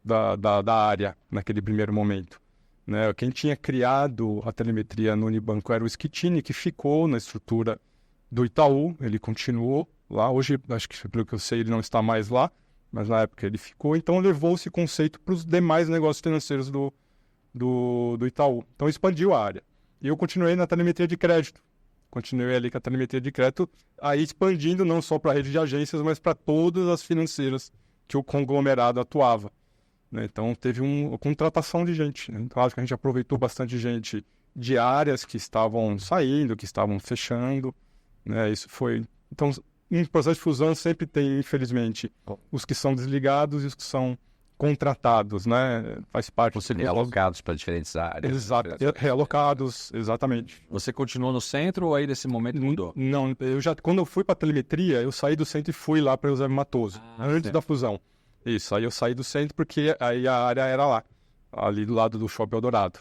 da área naquele primeiro momento. Né? Quem tinha criado a telemetria no Unibanco era o Schettini, que ficou na estrutura do Itaú. Ele continuou lá. Hoje, acho que pelo que eu sei, ele não está mais lá, mas na época ele ficou. Então levou esse conceito para os demais negócios financeiros do Itaú. Então expandiu a área. E eu continuei na telemetria de crédito. Continuei ali com a telemetria de crédito, aí expandindo não só para a rede de agências, mas para todas as financeiras que o conglomerado atuava. Né? Então, teve uma contratação de gente. Né? Então, acho que a gente aproveitou bastante gente de áreas que estavam saindo, que estavam fechando. Né? Isso foi... Então, em processo de fusão sempre tem, infelizmente, os que são desligados e os que são contratados, né? Faz parte...
Você realocados para diferentes áreas.
Exato, realocados, exatamente.
Você continuou no centro ou aí nesse momento mudou?
Não, quando eu fui para telemetria, eu saí do centro e fui lá para Eusébio Matoso, antes da fusão. Isso, aí eu saí do centro porque aí a área era lá, ali do lado do Shopping Eldorado.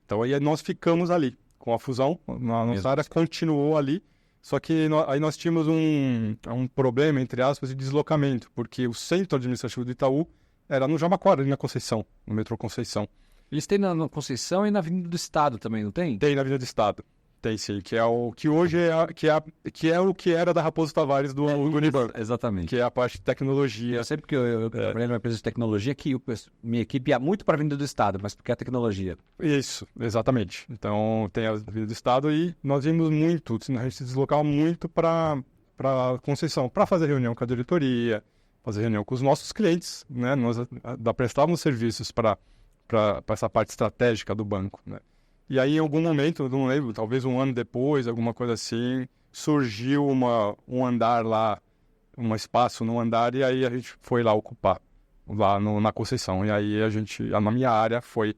Então aí nós ficamos ali, com a fusão, a nossa área continuou ali, só que aí nós tínhamos um problema, entre aspas, de deslocamento, porque o centro administrativo do Itaú era no Jabaquara, ali na Conceição, no metrô Conceição.
Eles têm na Conceição e na Avenida do Estado também, não tem?
Tem na Avenida do Estado. Tem sim, que é o que hoje é o que era da Raposo Tavares do Unibanco.
Exatamente.
Que é a parte de tecnologia.
Eu sei porque eu trabalhei numa empresa de tecnologia que minha equipe ia muito para a Avenida do Estado, mas porque é a tecnologia.
Isso, exatamente. Então tem a Avenida do Estado e nós vimos muito, a gente se deslocava muito para Conceição, para fazer reunião com a diretoria, fazer reunião com os nossos clientes, né? Nós prestávamos serviços para essa parte estratégica do banco, né? E aí, em algum momento, eu não lembro, talvez um ano depois, alguma coisa assim, surgiu um andar lá, um espaço no andar, e aí a gente foi lá ocupar, lá na Conceição. E aí na minha área, foi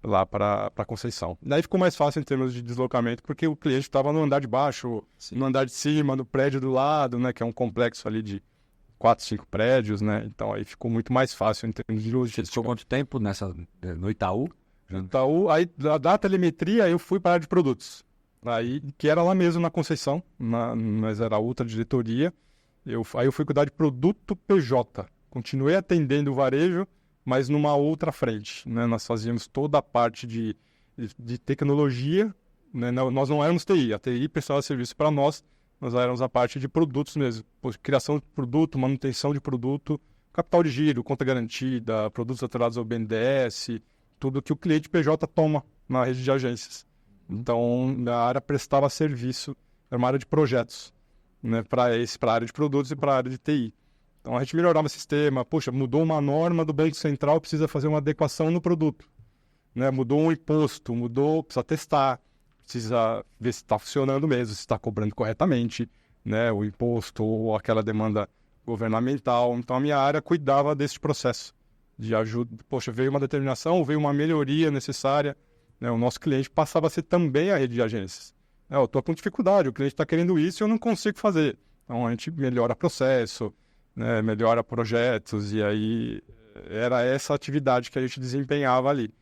lá para Conceição. Daí ficou mais fácil em termos de deslocamento, porque o cliente estava no andar de baixo, no andar de cima, no prédio do lado, né? Que é um complexo ali de 4, 5 prédios, né? Então aí ficou muito mais fácil em termos de logística.
Você ficou quanto tempo no Itaú?
Itaú, aí da telemetria eu fui para a área de produtos. Aí, que era lá mesmo na Conceição, mas era outra diretoria. Aí eu fui cuidar de produto PJ. Continuei atendendo o varejo, mas numa outra frente. Né? Nós fazíamos toda a parte de tecnologia. Né? Nós não éramos TI. A TI prestava serviço para nós éramos a parte de produtos mesmo. Criação de produto, manutenção de produto, capital de giro, conta garantida, produtos atrelados ao BNDES, tudo que o cliente PJ toma na rede de agências. Então, a área prestava serviço, era uma área de projetos, né, para a área de produtos e para a área de TI. Então a gente melhorava o sistema, poxa, mudou uma norma do Banco Central, precisa fazer uma adequação no produto, né? Mudou um imposto, precisa testar, precisa ver se está funcionando mesmo, se está cobrando corretamente, né? O imposto ou aquela demanda governamental. Então a minha área cuidava desse processo de ajuda. Poxa, veio uma determinação, veio uma melhoria necessária, né? O nosso cliente passava a ser também a rede de agências. Eu estou com dificuldade, o cliente está querendo isso e eu não consigo fazer. Então a gente melhora processo, né? Melhora projetos, e aí era essa atividade que a gente desempenhava ali.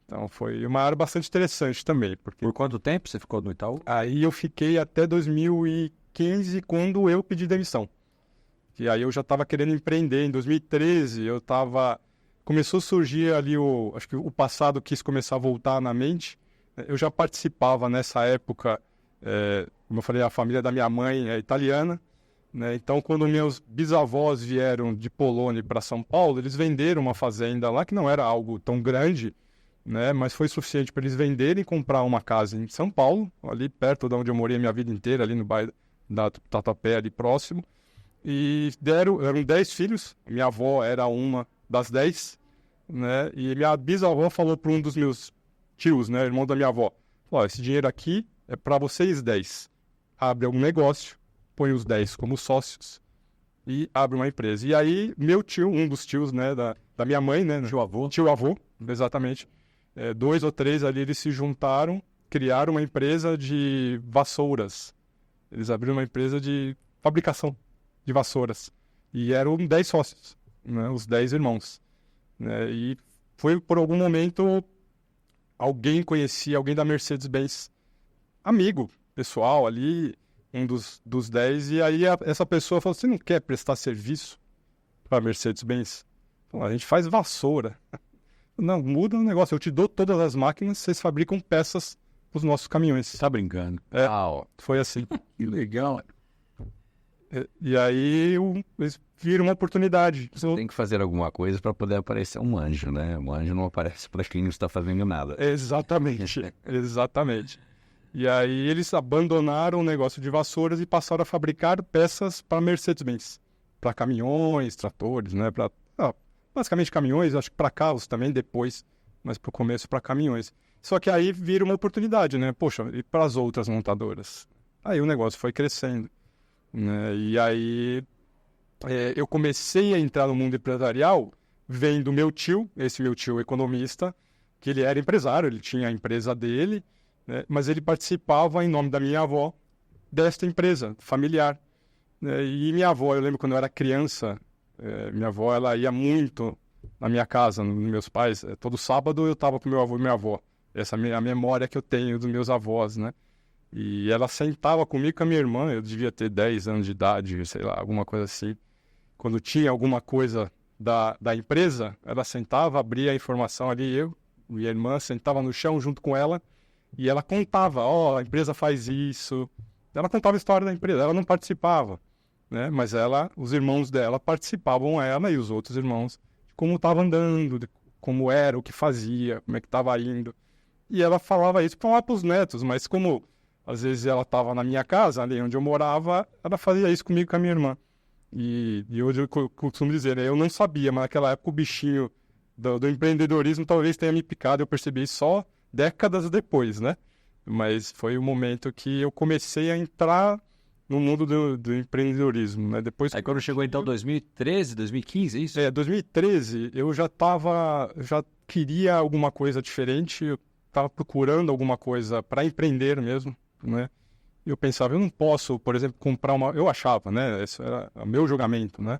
Então foi uma área bastante interessante também. Porque
Por quanto tempo você ficou no Itaú?
aí eu fiquei até 2015, quando eu pedi demissão. E aí eu já estava querendo empreender. Em 2013, começou a surgir ali acho que o passado quis começar a voltar na mente. Eu já participava nessa época, como eu falei, a família da minha mãe é italiana, né? Então, quando meus bisavós vieram de Polônia para São Paulo, eles venderam uma fazenda lá, que não era algo tão grande, né? Mas foi suficiente para eles venderem e comprar uma casa em São Paulo, ali perto de onde eu morei a minha vida inteira, ali no bairro da Tatuapé, ali próximo. E eram 10 filhos, minha avó era uma das 10, né? E minha bisavó falou para um dos meus tios, né, irmão da minha avó, esse dinheiro aqui é para vocês 10. Abre algum negócio, põe os 10 como sócios e abre uma empresa. E aí, meu tio, um dos tios, né, da minha mãe, né? Tio-avô, exatamente. 2 ou 3 ali, eles se juntaram, criaram uma empresa de vassouras. Eles abriram uma empresa de fabricação de vassouras. E eram 10 sócios, né, os 10 irmãos. Né, e foi por algum momento alguém da Mercedes-Benz, amigo pessoal ali, um dos 10, e aí essa pessoa falou, você não quer prestar serviço para a Mercedes-Benz? A gente faz vassoura. Não, muda o negócio, eu te dou todas as máquinas, vocês fabricam peças para os nossos caminhões.
Tá brincando.
Foi assim.
Que legal.
E aí eles viram uma oportunidade.
Tem que fazer alguma coisa para poder aparecer um anjo, né? Um anjo não aparece para quem não está fazendo nada.
Exatamente, exatamente. E aí eles abandonaram o negócio de vassouras e passaram a fabricar peças para Mercedes-Benz. Para caminhões, tratores, né? Basicamente caminhões, acho que para carros também depois, mas para o começo para caminhões. Só que aí vira uma oportunidade, né? Poxa, e para as outras montadoras? Aí o negócio foi crescendo, né? E aí eu comecei a entrar no mundo empresarial vendo esse meu tio economista, que ele era empresário, ele tinha a empresa dele, né? Mas ele participava em nome da minha avó desta empresa familiar, né? E minha avó, eu lembro quando eu era criança, minha avó, ela ia muito na minha casa, nos meus pais. Todo sábado eu estava com meu avô e minha avó. Essa é a memória que eu tenho dos meus avós, né? E ela sentava comigo e com a minha irmã, eu devia ter 10 anos de idade, sei lá, alguma coisa assim. Quando tinha alguma coisa da empresa, ela sentava, abria a informação ali, eu e a irmã sentava no chão junto com ela, e ela contava, a empresa faz isso. Ela contava a história da empresa, ela não participava, né? Mas os irmãos dela participavam, ela e os outros irmãos, de como estava andando, de como era, o que fazia, como é que estava indo. E ela falava isso para os netos, mas como às vezes ela estava na minha casa, ali onde eu morava, ela fazia isso comigo e com a minha irmã. E hoje eu costumo dizer, né, eu não sabia, mas naquela época o bichinho do empreendedorismo talvez tenha me picado, eu percebi só décadas depois, né? Mas foi o momento que eu comecei a entrar no mundo do empreendedorismo, né? Depois,
aí quando chegou então 2013, 2015, é isso?
2013, eu já queria alguma coisa diferente, eu estava procurando alguma coisa para empreender mesmo, né? Eu pensava, eu não posso, por exemplo, comprar eu achava, né? Esse era o meu julgamento, né?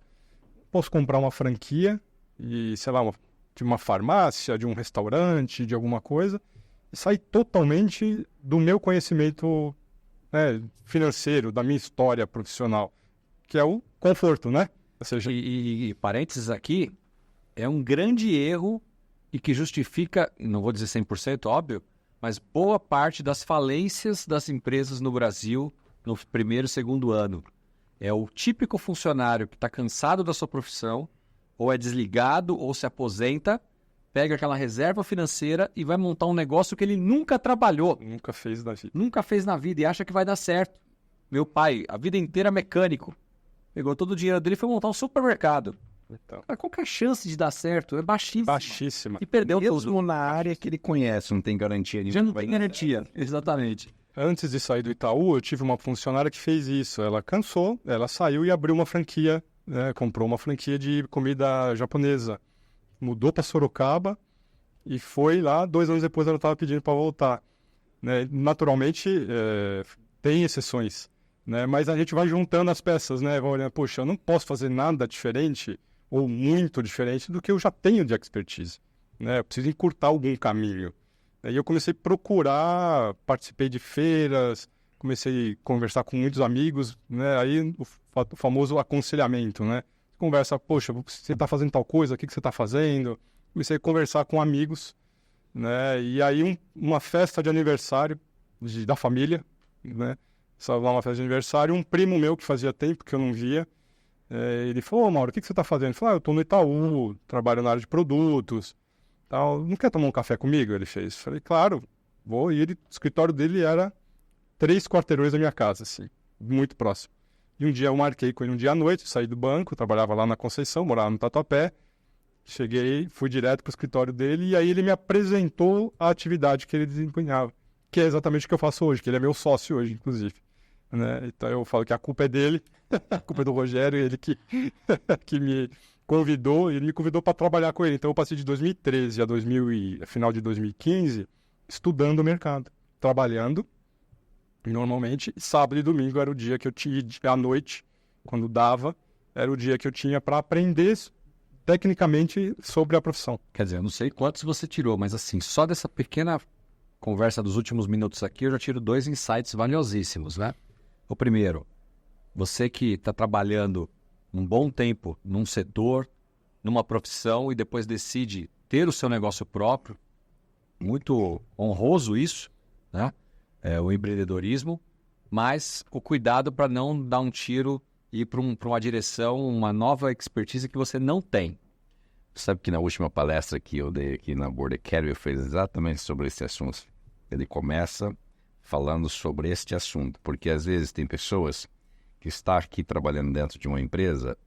Posso comprar uma franquia e, sei lá, de uma farmácia, de um restaurante, de alguma coisa, e sair totalmente do meu conhecimento, né, financeiro, da minha história profissional, que é o conforto, né? Ou seja...
E parênteses aqui, é um grande erro e que justifica, não vou dizer 100%, óbvio, mas boa parte das falências das empresas no Brasil no primeiro e segundo ano. É o típico funcionário que está cansado da sua profissão, ou é desligado, ou se aposenta, pega aquela reserva financeira e vai montar um negócio que ele nunca trabalhou.
Nunca fez na vida.
Nunca fez na vida e acha que vai dar certo. Meu pai, a vida inteira mecânico. pegou todo o dinheiro dele e foi montar um supermercado.
Então,
Cara, qual que é a chance de dar certo? É baixíssima.
baixíssima.
E perdeu
Mesmo
tudo.
na área que ele conhece, não tem garantia
Já não
vai
tem
dar
garantia. Exatamente.
Antes de sair do Itaú, eu tive uma funcionária que fez isso. Ela cansou, ela saiu e abriu uma franquia, né? Comprou uma franquia de comida japonesa. Mudou para Sorocaba e foi lá, 2 anos depois ela estava pedindo para voltar. Né? Naturalmente, tem exceções, né? Mas a gente vai juntando as peças, né? Vai olhando, poxa, eu não posso fazer nada diferente ou muito diferente do que eu já tenho de expertise, né? Eu preciso encurtar algum caminho. Aí eu comecei a procurar, participei de feiras, comecei a conversar com muitos amigos, né? Aí o famoso aconselhamento, né? Conversa, poxa, você está fazendo tal coisa, o que você está fazendo? Comecei a conversar com amigos, né? E aí uma festa de aniversário da família, né? Estava lá uma festa de aniversário, um primo meu que fazia tempo que eu não via, ele falou, ô Mauro, o que você está fazendo? Ele falou, eu estou no Itaú, trabalho na área de produtos, tal. Não quer tomar um café comigo? Ele fez. Falei, claro, vou. E o escritório dele era 3 quarteirões da minha casa, assim, muito próximo. E um dia eu marquei com ele um dia à noite, saí do banco, trabalhava lá na Conceição, morava no Tatuapé. Cheguei, fui direto para o escritório dele e aí ele me apresentou a atividade que ele desempenhava, que é exatamente o que eu faço hoje, que ele é meu sócio hoje, inclusive. Né? Então eu falo que a culpa é dele, a culpa é do Rogério, ele que, que me convidou, ele me convidou para trabalhar com ele. Então eu passei de 2013 a final de 2015 estudando o mercado, trabalhando. Normalmente, sábado e domingo era o dia que eu tinha, à noite, quando dava, era o dia que eu tinha para aprender tecnicamente sobre a profissão.
Quer dizer, eu não sei quantos você tirou, mas assim, só dessa pequena conversa dos últimos minutos aqui, eu já tiro 2 insights valiosíssimos, né? O primeiro, você que está trabalhando um bom tempo num setor, numa profissão e depois decide ter o seu negócio próprio, muito honroso isso, né? O empreendedorismo, mas o cuidado para não dar um tiro e ir para uma direção, uma nova expertise que você não tem.
Sabe que na última palestra que eu dei aqui na Board Academy, eu fiz exatamente sobre esse assunto. Ele começa falando sobre este assunto, porque às vezes tem pessoas que estão aqui trabalhando dentro de uma empresa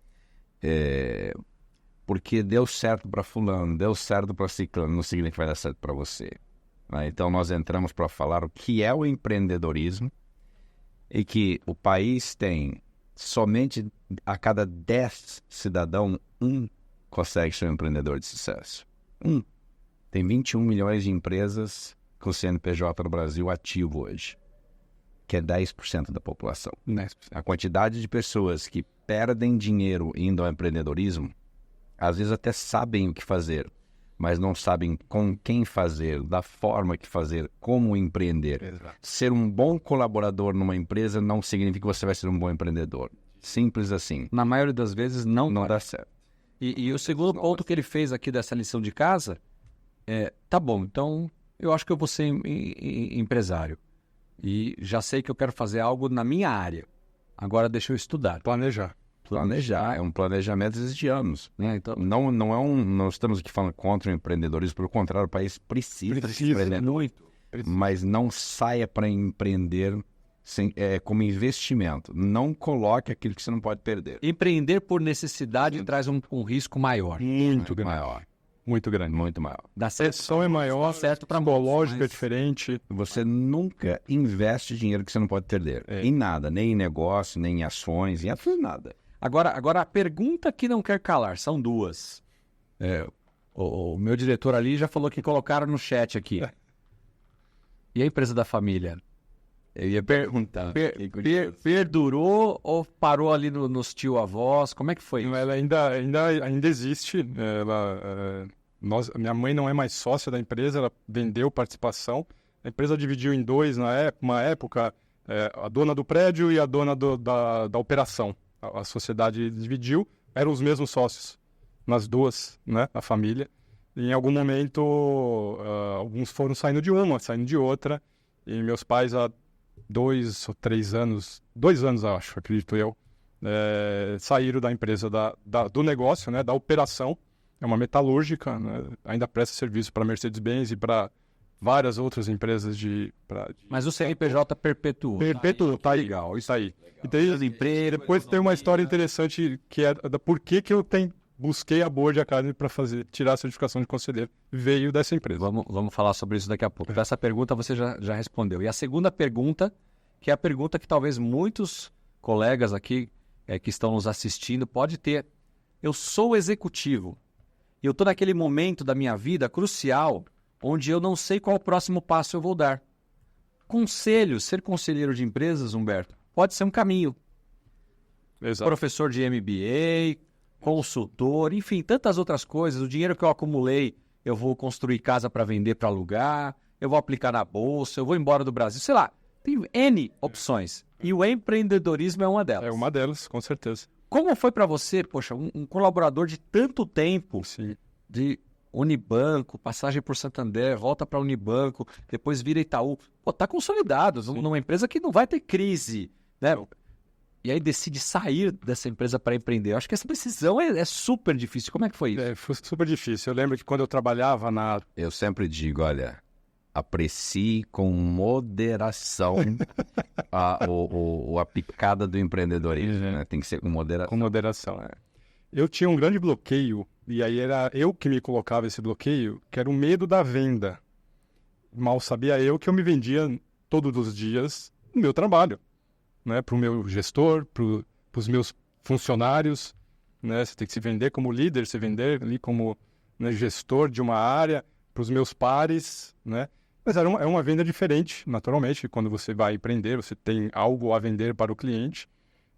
porque deu certo para fulano, deu certo para ciclano, não significa que vai dar certo para você. Né? Então nós entramos para falar o que é o empreendedorismo e que o país tem somente a cada 10 cidadãos, um consegue ser um empreendedor de sucesso. Tem 21 milhões de empresas com CNPJ no Brasil ativo hoje, que é 10% da população.
10%.
A quantidade de pessoas que perdem dinheiro indo ao empreendedorismo, às vezes até sabem o que fazer, mas não sabem com quem fazer, da forma que fazer, como empreender.
Exato.
Ser um bom colaborador numa empresa não significa que você vai ser um bom empreendedor. Simples assim.
Na maioria das vezes não
Não
vai.
dá certo.
E o segundo ponto que ele fez aqui dessa lição de casa tá bom, então eu acho que eu vou ser empresário. E já sei que eu quero fazer algo na minha área. Agora deixa eu estudar.
Planejar.
Planejar. É um planejamento de anos.
Né? Então,
Não estamos aqui falando contra o empreendedorismo, pelo contrário, o país precisa de empreendedores.
muito.
Mas não saia para empreender como investimento. Não coloque aquilo que você não pode perder.
Empreender por necessidade traz um risco maior.
Muito grande.
Maior.
Muito grande.
Muito maior.
Dá
A
certo.
pressão é maior,
certo pra
psicológica é
mas-
diferente.
Você nunca investe dinheiro que você não pode perder. Em nada, nem em negócio, nem em ações, em nada.
Agora, a pergunta que não quer calar, são duas. O meu diretor ali já falou que colocaram no chat aqui. E a empresa da família?
Eu ia perguntar.
Perdurou ou parou ali nos tio-avós? Como é que foi?
Ela ainda existe. Minha mãe não é mais sócia da empresa, ela vendeu participação. A empresa dividiu em dois uma época, a dona do prédio e a dona da operação. A sociedade dividiu, eram os mesmos sócios nas duas, né, a família. E em algum momento, alguns foram saindo de uma, saindo de outra. E meus pais, há 2 ou 3 anos, 2 anos, acho, acredito eu, saíram da empresa do negócio, né, da operação. É uma metalúrgica, né, ainda presta serviço para Mercedes-Benz e para várias outras empresas
Mas o CNPJ perpetuou.
Perpetuou, tá aí.
Legal,
Isso aí. E depois tem uma história interessante que é da por que eu busquei a Board Academy para tirar a certificação de conselheiro. Veio dessa empresa.
Vamos falar sobre isso daqui a pouco. Então, essa pergunta você já respondeu. E a segunda pergunta, que é a pergunta que talvez muitos colegas aqui que estão nos assistindo pode ter. Eu sou executivo e eu estou naquele momento da minha vida crucial onde eu não sei qual o próximo passo eu vou dar. Ser conselheiro de empresas, Humberto, pode ser um caminho.
Exato.
Professor de MBA, consultor, enfim, tantas outras coisas. O dinheiro que eu acumulei, eu vou construir casa para vender, para alugar, eu vou aplicar na bolsa, eu vou embora do Brasil, sei lá. Tem N opções. E o empreendedorismo é uma delas.
É uma delas, com certeza.
Como foi para você, poxa, um colaborador de tanto tempo,
Sim.
de Unibanco, passagem por Santander, volta para Unibanco, depois vira Itaú. Pô, tá consolidado, numa empresa que não vai ter crise, né? E aí decide sair dessa empresa para empreender. Eu acho que essa decisão é super difícil. Como é que foi isso?
Foi super difícil. Eu lembro que quando eu trabalhava
Eu sempre digo, olha, aprecie com moderação a picada do empreendedorismo, né? Tem que ser com moderação.
Com moderação, Eu tinha um grande bloqueio, e aí era eu que me colocava esse bloqueio, que era o medo da venda. Mal sabia eu que eu me vendia todos os dias no meu trabalho, né? Para o meu gestor, para os meus funcionários, né? Você tem que se vender como líder, se vender ali como, né, gestor de uma área, para os meus pares, né? Mas é uma venda diferente, naturalmente, quando você vai empreender, você tem algo a vender para o cliente.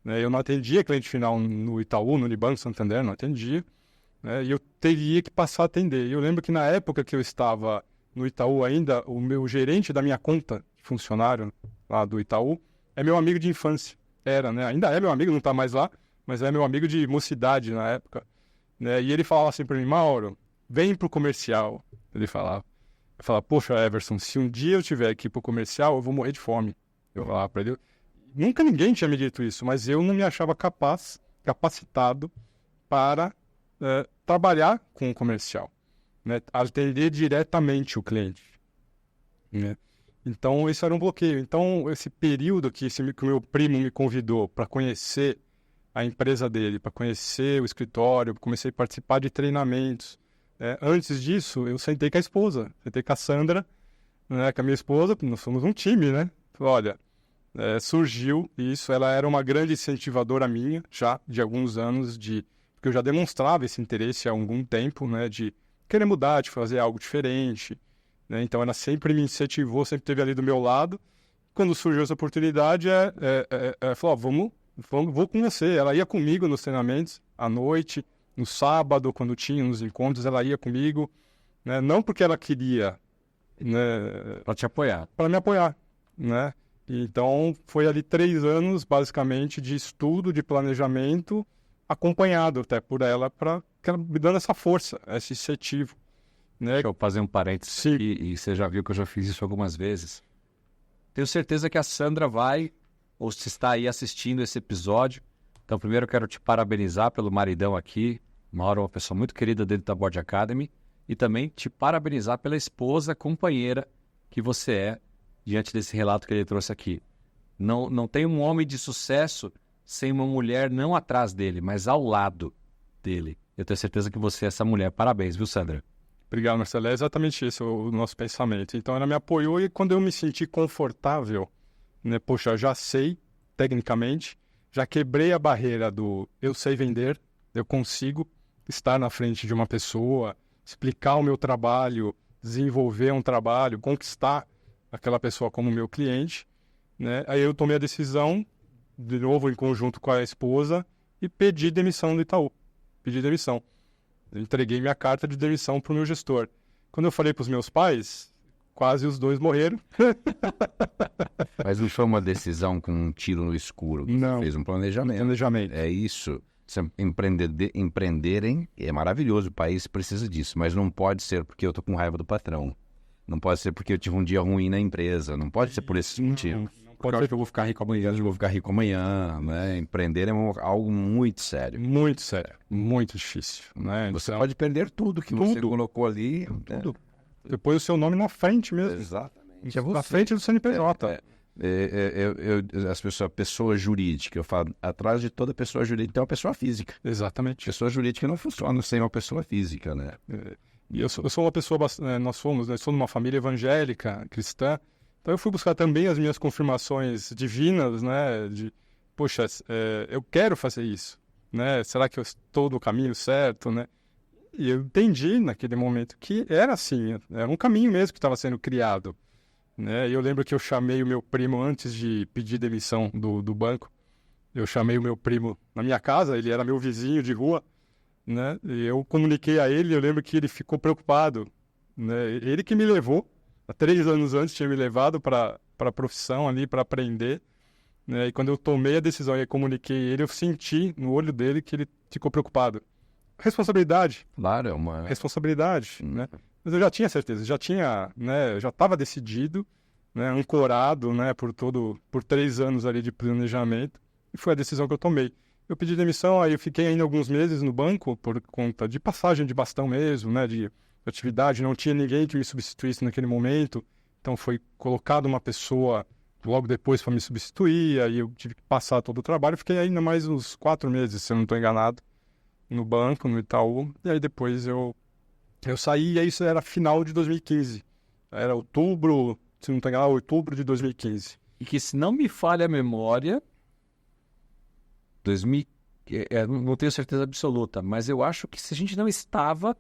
Eu não atendia cliente final no Itaú, no Unibanco, Santander, não atendia. E eu teria que passar a atender. Eu lembro que na época que eu estava no Itaú ainda, o meu gerente da minha conta de funcionário lá do Itaú é meu amigo de infância. Era, né? Ainda é meu amigo, não está mais lá, mas é meu amigo de mocidade na época. E ele falava assim para mim, Mauro, vem pro comercial. Ele falava. Eu falava, poxa, Everson, se um dia eu tiver que ir pro comercial, eu vou morrer de fome. Eu falava para ele. Nunca ninguém tinha me dito isso, mas eu não me achava capacitado para trabalhar com o comercial, né? Atender diretamente o cliente, né? Então, esse era um bloqueio. Então, esse período que o meu primo me convidou para conhecer a empresa dele, para conhecer o escritório, comecei a participar de treinamentos. Antes disso, eu sentei com a esposa, sentei com a Sandra, né, com a minha esposa, nós somos um time, né? Olha, surgiu isso, ela era uma grande incentivadora minha, já de alguns anos, porque eu já demonstrava esse interesse há algum tempo, né, de querer mudar, de fazer algo diferente, né? Então ela sempre me incentivou, sempre esteve ali do meu lado. Quando surgiu essa oportunidade, ela falou, vou com você. Ela ia comigo nos treinamentos, à noite, no sábado, quando tinha nos encontros, ela ia comigo, né? Não porque ela queria, né,
Para te apoiar.
Para me apoiar, né? Então, foi ali 3 anos, basicamente, de estudo, de planejamento, acompanhado até por ela, me dando essa força, esse incentivo, né?
Deixa eu fazer um parênteses aqui, e você já viu que eu já fiz isso algumas vezes. Tenho certeza que a Sandra vai, ou se está aí assistindo esse episódio. Então, primeiro eu quero te parabenizar pelo maridão aqui. Mauro é uma pessoa muito querida dentro da Board Academy. E também te parabenizar pela esposa, companheira que você é, diante desse relato que ele trouxe aqui. Não tem um homem de sucesso sem uma mulher não atrás dele, mas ao lado dele. Eu tenho certeza que você é essa mulher. Parabéns, viu, Sandra?
Obrigado, Marcelo. É exatamente esse o nosso pensamento. Então, ela me apoiou e quando eu me senti confortável, né, poxa, eu já sei, tecnicamente, já quebrei a barreira do eu sei vender, eu consigo estar na frente de uma pessoa, explicar o meu trabalho, desenvolver um trabalho, conquistar aquela pessoa como meu cliente, né? Aí eu tomei a decisão, de novo em conjunto com a esposa, e pedi demissão do Itaú. Pedi demissão. Eu entreguei minha carta de demissão para o meu gestor. Quando eu falei para os meus pais, quase os dois morreram.
Mas não foi uma decisão com um tiro no escuro.
Não.
Fez um planejamento. É isso. Empreenderem é maravilhoso. O país precisa disso. Mas não pode ser porque eu estou com raiva do patrão. Não pode ser porque eu tive um dia ruim na empresa. Não pode ser por esse motivo.
Porque eu acho que eu vou ficar rico amanhã.
Eu vou ficar rico amanhã, né? Empreender é algo muito sério.
Muito sério. Muito difícil, né?
Você pode perder tudo que você colocou ali.
Tudo. Eu pôs o seu nome na frente mesmo.
Exatamente.
Na frente do CNPJ.
As pessoas, pessoa jurídica, eu falo, atrás de toda pessoa jurídica tem uma pessoa física.
Exatamente.
Pessoa jurídica não funciona sem uma pessoa física, né?
E eu sou uma pessoa, nós somos numa família evangélica, cristã, então eu fui buscar também as minhas confirmações divinas, né? Poxa, eu quero fazer isso, né? Será que eu estou no caminho certo, né? E eu entendi naquele momento que era assim, era um caminho mesmo que estava sendo criado. Né? E eu lembro que eu chamei o meu primo antes de pedir demissão do banco. Eu chamei o meu primo na minha casa, ele era meu vizinho de rua, né? E eu comuniquei a ele, eu lembro que ele ficou preocupado, né? Ele que me levou, há 3 anos antes tinha me levado para a profissão ali, para aprender, né? E quando eu tomei a decisão e comuniquei ele, eu senti no olho dele que ele ficou preocupado. Responsabilidade.
Claro, é uma...
Responsabilidade, né? Mas eu já tinha certeza, já tinha, né, já estava decidido, né, ancorado, né, por 3 anos ali de planejamento, e foi a decisão que eu tomei. Eu pedi demissão, aí eu fiquei ainda alguns meses no banco por conta de passagem de bastão mesmo, né, de atividade, não tinha ninguém que me substituísse naquele momento, então foi colocado uma pessoa logo depois para me substituir, aí eu tive que passar todo o trabalho, fiquei ainda mais uns 4 meses, se eu não estou enganado, no banco, no Itaú, e aí depois eu saí, e isso era final de 2015. Era outubro, se não estou enganado, outubro de 2015.
E que, se não me falha a memória, não tenho certeza absoluta, mas eu acho que se a gente não estava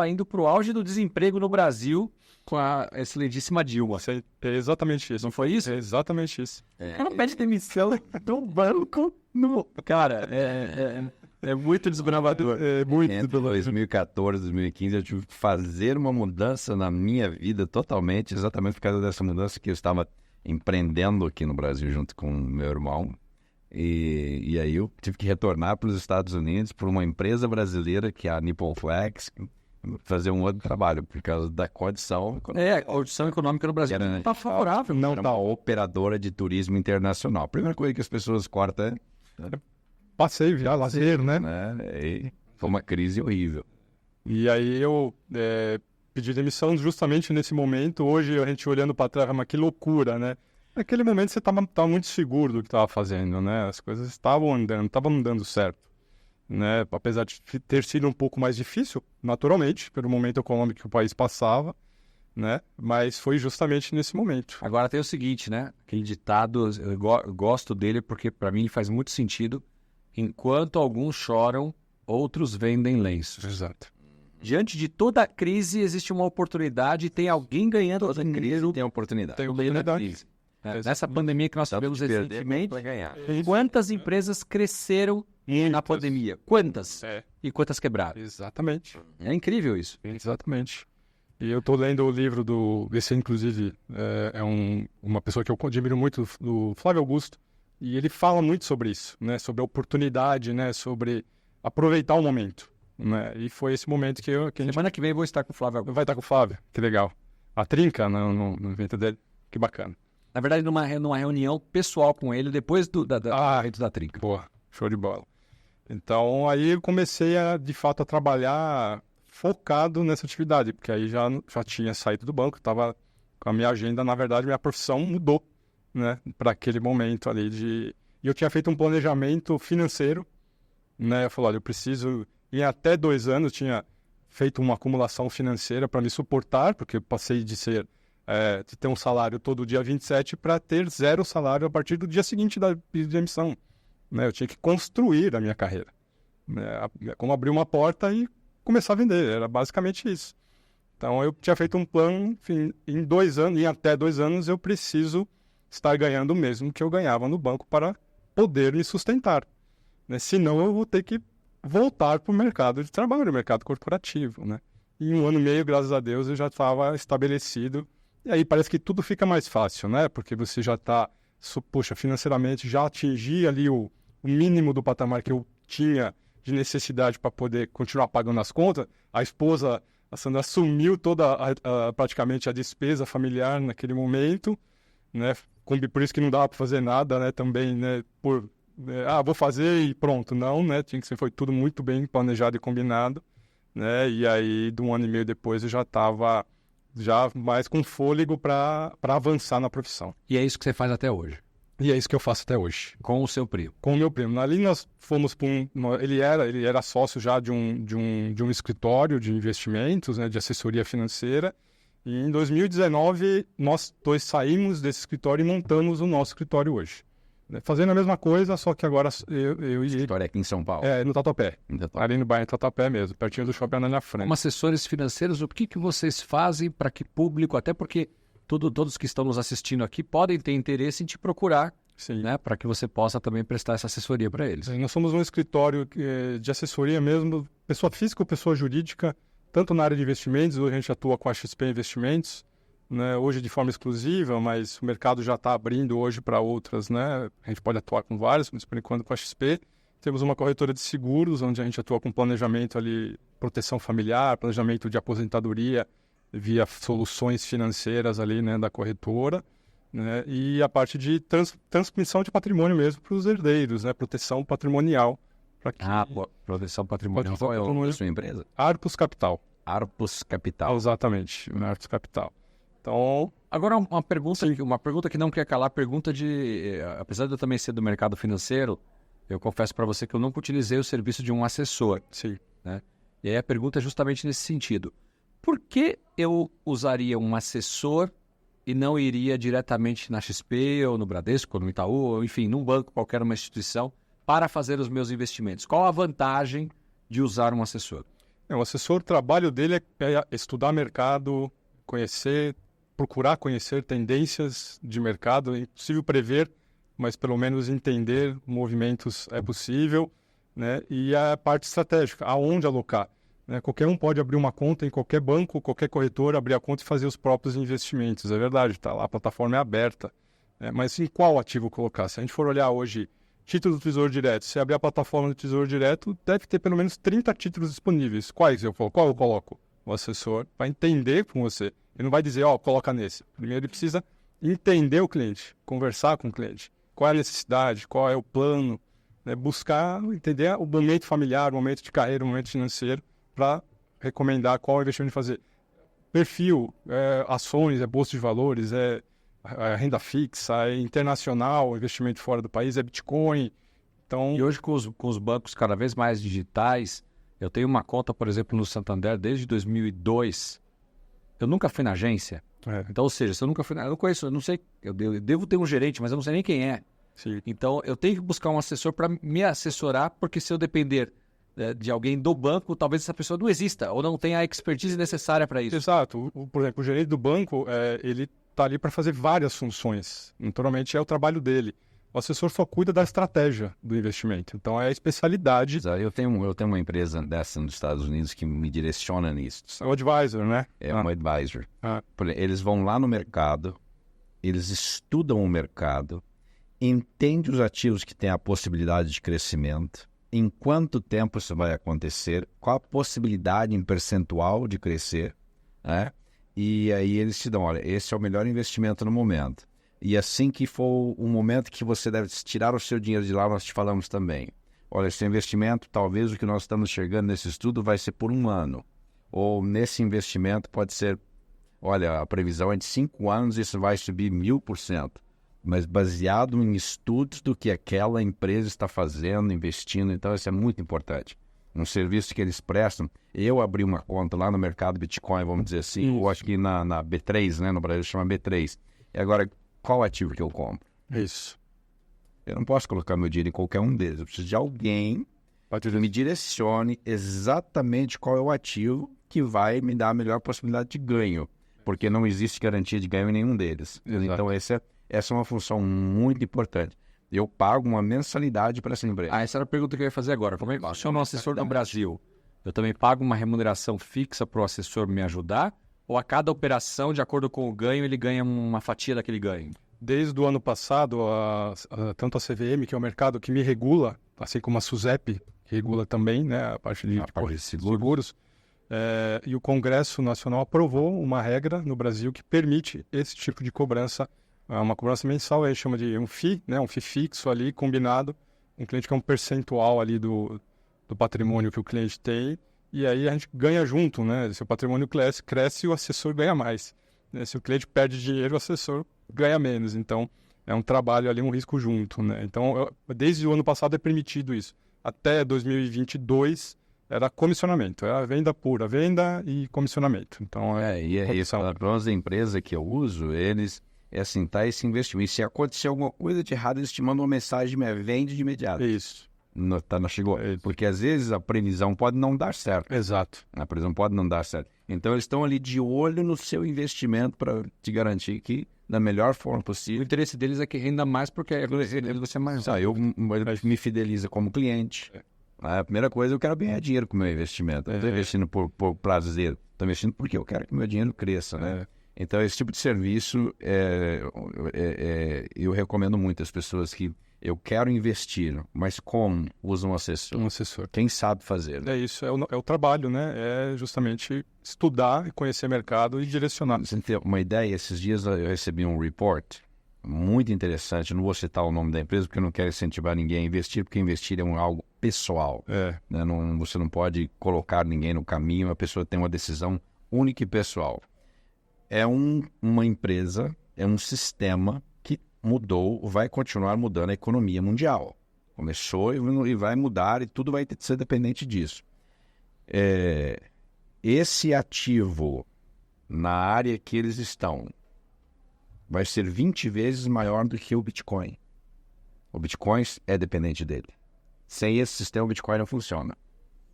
indo para o auge do desemprego no Brasil com a excelentíssima Dilma.
É exatamente isso.
Não foi isso?
É exatamente isso.
Ela pede demissão do banco. Cara, é muito desbravador.
É muito
Entre 2014 e 2015 eu tive que fazer uma mudança na minha vida totalmente, exatamente por causa dessa mudança que eu estava empreendendo aqui no Brasil junto com meu irmão. E aí eu tive que retornar para os Estados Unidos por uma empresa brasileira que é a Nippon Flex, fazer um outro trabalho por causa da condição.
A condição econômica no Brasil não está favorável.
Não está operadora de turismo internacional. A primeira coisa que as pessoas cortam é
passeio, viagem, lazer, né?
E foi uma crise horrível.
E aí eu pedi demissão justamente nesse momento. Hoje a gente olhando para trás, mas que loucura, né? Naquele momento você estava muito seguro do que estava fazendo, né? As coisas estavam dando certo, né? Apesar de ter sido um pouco mais difícil, naturalmente, pelo momento econômico que o país passava, né? Mas foi justamente nesse momento.
Agora tem o seguinte, né? Aquele ditado, eu gosto dele porque para mim faz muito sentido. Enquanto alguns choram, outros vendem lenços.
Exato.
Diante de toda a crise, existe uma oportunidade e tem alguém ganhando
Toda crise tem oportunidade.
Tem oportunidade.
Nessa pandemia que nós tivemos recentemente,
ganhar.
quantas empresas cresceram na pandemia? Quantas? E quantas quebraram?
Exatamente.
É incrível isso.
Exatamente. E eu estou lendo o livro esse inclusive, uma pessoa que eu admiro muito, do Flávio Augusto, e ele fala muito sobre isso, né? Sobre a oportunidade, né? Sobre aproveitar o momento, né? E foi esse momento que a gente...
Semana que vem eu vou estar com o Flávio Augusto.
Vai estar com o Flávio, que legal. A trinca no evento dele, que bacana.
Na verdade, numa reunião pessoal com ele, depois do evento da trinca.
Boa, show de bola. Então, aí eu comecei, de fato, a trabalhar focado nessa atividade, porque aí já tinha saído do banco, estava com a minha agenda, na verdade, minha profissão mudou, né, para aquele momento ali E eu tinha feito um planejamento financeiro, né, eu falei, olha, eu preciso, em até 2 anos, tinha feito uma acumulação financeira para me suportar, porque eu passei de ter um salário todo dia 27 para ter 0 salário a partir do dia seguinte da demissão. Né? Eu tinha que construir a minha carreira. Né? Como abrir uma porta e começar a vender. Era basicamente isso. Então, eu tinha feito um plano, enfim, em até 2 anos, eu preciso estar ganhando o mesmo que eu ganhava no banco para poder me sustentar. Né? Senão, eu vou ter que voltar para o mercado de trabalho, o mercado corporativo. Né? E em 1 ano e meio, graças a Deus, eu já estava estabelecido. E aí parece que tudo fica mais fácil, né? Porque você já está, financeiramente, já atingi ali o mínimo do patamar que eu tinha de necessidade para poder continuar pagando as contas. A esposa, a Sandra, assumiu praticamente a despesa familiar naquele momento, né? Por isso que não dava para fazer nada, né? Também, né? Vou fazer e pronto. Não, né? Foi tudo muito bem planejado e combinado, né? E aí, de 1 ano e meio depois, eu já estava já mais com fôlego para avançar na profissão.
E é isso que você faz até hoje,
E é isso que eu faço até hoje.
com o seu primo.
Com o meu primo. Ali nós fomos para ele era sócio já de um escritório de investimentos, né, de assessoria financeira. E em 2019, nós dois saímos desse escritório e montamos o nosso escritório hoje. Né, fazendo a mesma coisa, só que agora eu e ele...
História aqui em São Paulo.
No Tatuapé.
Então,
Ali no bairro Tatuapé mesmo, pertinho do shopping na frente.
Como assessores financeiros, o que vocês fazem para que público, até porque todos que estão nos assistindo aqui podem ter interesse em te procurar,
Sim.
né, para que você possa também prestar essa assessoria para eles.
Nós somos um escritório de assessoria mesmo, pessoa física ou pessoa jurídica, tanto na área de investimentos, hoje a gente atua com a XP Investimentos, né, hoje de forma exclusiva, mas o mercado já está abrindo hoje para outras, né? A gente pode atuar com várias, mas por enquanto com a XP. Temos uma corretora de seguros, onde a gente atua com planejamento ali, proteção familiar, planejamento de aposentadoria, via soluções financeiras ali, né, da corretora, né, e a parte de transmissão de patrimônio mesmo para os herdeiros, né, proteção patrimonial. Que...
Proteção patrimonial.
qual é a sua empresa?
Arpus Capital.
Arpus Capital.
Exatamente, Arpus Capital. Então...
Agora uma pergunta que não quer calar, pergunta de... Apesar de eu também ser do mercado financeiro, eu confesso para você que eu nunca utilizei o serviço de um assessor.
Sim.
Né? E aí a pergunta é justamente nesse sentido. Por que eu usaria um assessor e não iria diretamente na XP ou no Bradesco, ou no Itaú, ou enfim, num banco, qualquer uma instituição, para fazer os meus investimentos? Qual a vantagem de usar um assessor?
O assessor, o trabalho dele é estudar mercado, procurar conhecer tendências de mercado. É impossível prever, mas pelo menos entender movimentos é possível, né? E a parte estratégica, aonde alocar. Né? Qualquer um pode abrir uma conta em qualquer banco, qualquer corretor, abrir a conta e fazer os próprios investimentos. É verdade, está lá, a plataforma é aberta. Né? Mas em qual ativo colocar? Se a gente for olhar hoje, título do Tesouro Direto, se abrir a plataforma do Tesouro Direto, deve ter pelo menos 30 títulos disponíveis. Qual eu coloco? O assessor vai entender com você. Ele não vai dizer, coloca nesse. Primeiro ele precisa entender o cliente, conversar com o cliente. Qual é a necessidade, qual é o plano, né? Buscar entender o momento familiar, o momento de carreira, o momento financeiro, para recomendar qual investimento fazer. Perfil, ações, bolsa de valores, renda fixa, é internacional, investimento fora do país, é Bitcoin. Então...
E hoje com os bancos cada vez mais digitais, eu tenho uma conta, por exemplo, no Santander desde 2002. Eu nunca fui na agência. Então, ou seja, se eu nunca fui eu não conheço, eu não sei, eu devo ter um gerente, mas eu não sei nem quem é.
Sim.
Então, eu tenho que buscar um assessor para me assessorar, porque se eu depender de alguém do banco, talvez essa pessoa não exista ou não tenha a expertise necessária para isso.
Exato. Por exemplo, o gerente do banco, ele está ali para fazer várias funções. Naturalmente, é o trabalho dele. O assessor só cuida da estratégia do investimento. Então, é a especialidade.
Eu tenho uma empresa dessa nos Estados Unidos que me direciona nisso.
É o advisor, né?
É um advisor. Eles vão lá no mercado, eles estudam o mercado, entendem os ativos que têm a possibilidade de crescimento, em quanto tempo isso vai acontecer, qual a possibilidade em percentual de crescer, né? E aí eles te dão, olha, esse é o melhor investimento no momento. E assim que for o momento que você deve tirar o seu dinheiro de lá, nós te falamos também. Olha, esse investimento, talvez o que nós estamos chegando nesse estudo vai ser por 1 ano. Ou nesse investimento pode ser, olha, a previsão é de 5 anos e isso vai subir 1000%. Mas baseado em estudos do que aquela empresa está fazendo, investindo. Então isso é muito importante. Um serviço que eles prestam. Eu abri uma conta lá no mercado Bitcoin, vamos dizer assim, ou acho que na B3, né? No Brasil chama B3. E agora, qual ativo que eu compro?
Isso.
Eu não posso colocar meu dinheiro em qualquer um deles. Eu preciso de alguém que me direcione exatamente qual é o ativo que vai me dar a melhor possibilidade de ganho. Porque não existe garantia de ganho em nenhum deles.
Exato.
Então essa é uma função muito importante. Eu pago uma mensalidade para essa empresa.
Essa era a pergunta que eu ia fazer agora. Como é que funciona um assessor no Brasil? Eu também pago uma remuneração fixa para o assessor me ajudar? Ou a cada operação, de acordo com o ganho, ele ganha uma fatia daquele ganho?
Desde o ano passado, tanto a CVM, que é o mercado que me regula, assim como a SUSEP, que regula também, né, a parte de seguros, e o Congresso Nacional aprovou uma regra no Brasil que permite esse tipo de cobrança, uma cobrança mensal, a gente chama de um FII, né, um FII fixo ali, combinado, um cliente que é um percentual ali do patrimônio que o cliente tem, e aí a gente ganha junto, né? Se o patrimônio cresce, o assessor ganha mais. Né? Se o cliente perde dinheiro, o assessor ganha menos. Então, é um trabalho ali, um risco junto, né? Então, desde o ano passado é permitido isso. Até 2022 era comissionamento, era venda pura, venda e comissionamento. Então,
E é isso. Para as empresas que eu uso, eles, assim, tá esse investimento. E se acontecer alguma coisa de errado, eles te mandam uma mensagem, vende de imediato.
Isso.
Não chegou. Porque às vezes a previsão pode não dar certo.
Exato.
A previsão pode não dar certo. Então eles estão ali de olho no seu investimento para te garantir que da melhor forma
O
possível.
interesse deles é que renda mais porque você é mais...
Ele me fideliza como cliente. A primeira coisa, eu quero ganhar dinheiro com o meu investimento. Eu não estou investindo por prazer. Estou investindo porque eu quero que o meu dinheiro cresça, né? Então, esse tipo de serviço eu recomendo muito às pessoas que eu quero investir, mas como? Usam um assessor.
Um assessor.
Quem sabe fazer.
É isso, é o trabalho, né? É justamente estudar e conhecer mercado e direcionar.
Você tem uma ideia? Esses dias eu recebi um report muito interessante. Não vou citar o nome da empresa porque eu não quero incentivar ninguém a investir, porque investir é algo pessoal. Né? Você não pode colocar ninguém no caminho, a pessoa tem uma decisão única e pessoal. É uma empresa, é um sistema que mudou, vai continuar mudando a economia mundial. Começou e vai mudar e tudo vai ser dependente disso. Esse ativo na área que eles estão vai ser 20 vezes maior do que o Bitcoin. O Bitcoin é dependente dele. Sem esse sistema, o Bitcoin não funciona.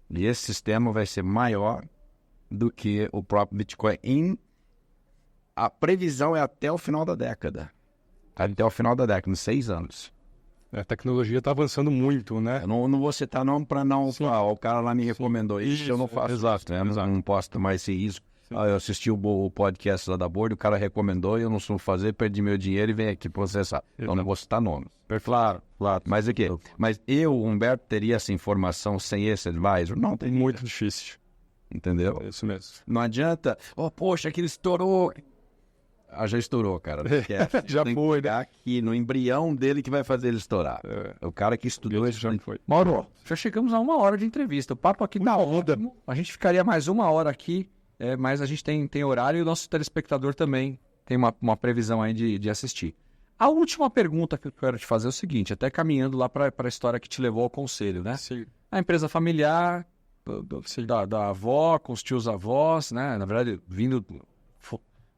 E esse sistema vai ser maior do que o próprio Bitcoin. A previsão é até o final da década. Até o final da década, em 6 anos.
A tecnologia está avançando muito, né?
Eu não vou citar nome para não... o cara lá me recomendou isso, eu não faço.
Exato.
Né? Não posso mais ser isso. Eu assisti o podcast lá da Board, o cara recomendou, eu não sou fazer, perdi meu dinheiro e vem aqui processar. Então não vou citar nomes. Claro. Mas o quê? Mas eu, Humberto, teria essa informação sem esse advisor? Não, tem
muito difícil.
Entendeu?
É isso mesmo.
Não adianta, poxa, aquilo estourou. Já estourou, cara.
Já foi, né?
Aqui no embrião dele que vai fazer ele estourar. O cara que estudou
já foi.
Mauro, já chegamos a 1 hora de entrevista. O papo aqui tá ótimo. A gente ficaria mais 1 hora aqui, mas a gente tem horário e o nosso telespectador também tem uma previsão aí de assistir. A última pergunta que eu quero te fazer é o seguinte, até caminhando lá para a história que te levou ao conselho, né?
Sim.
A empresa familiar, da avó, com os tios-avós, né? Na verdade, vindo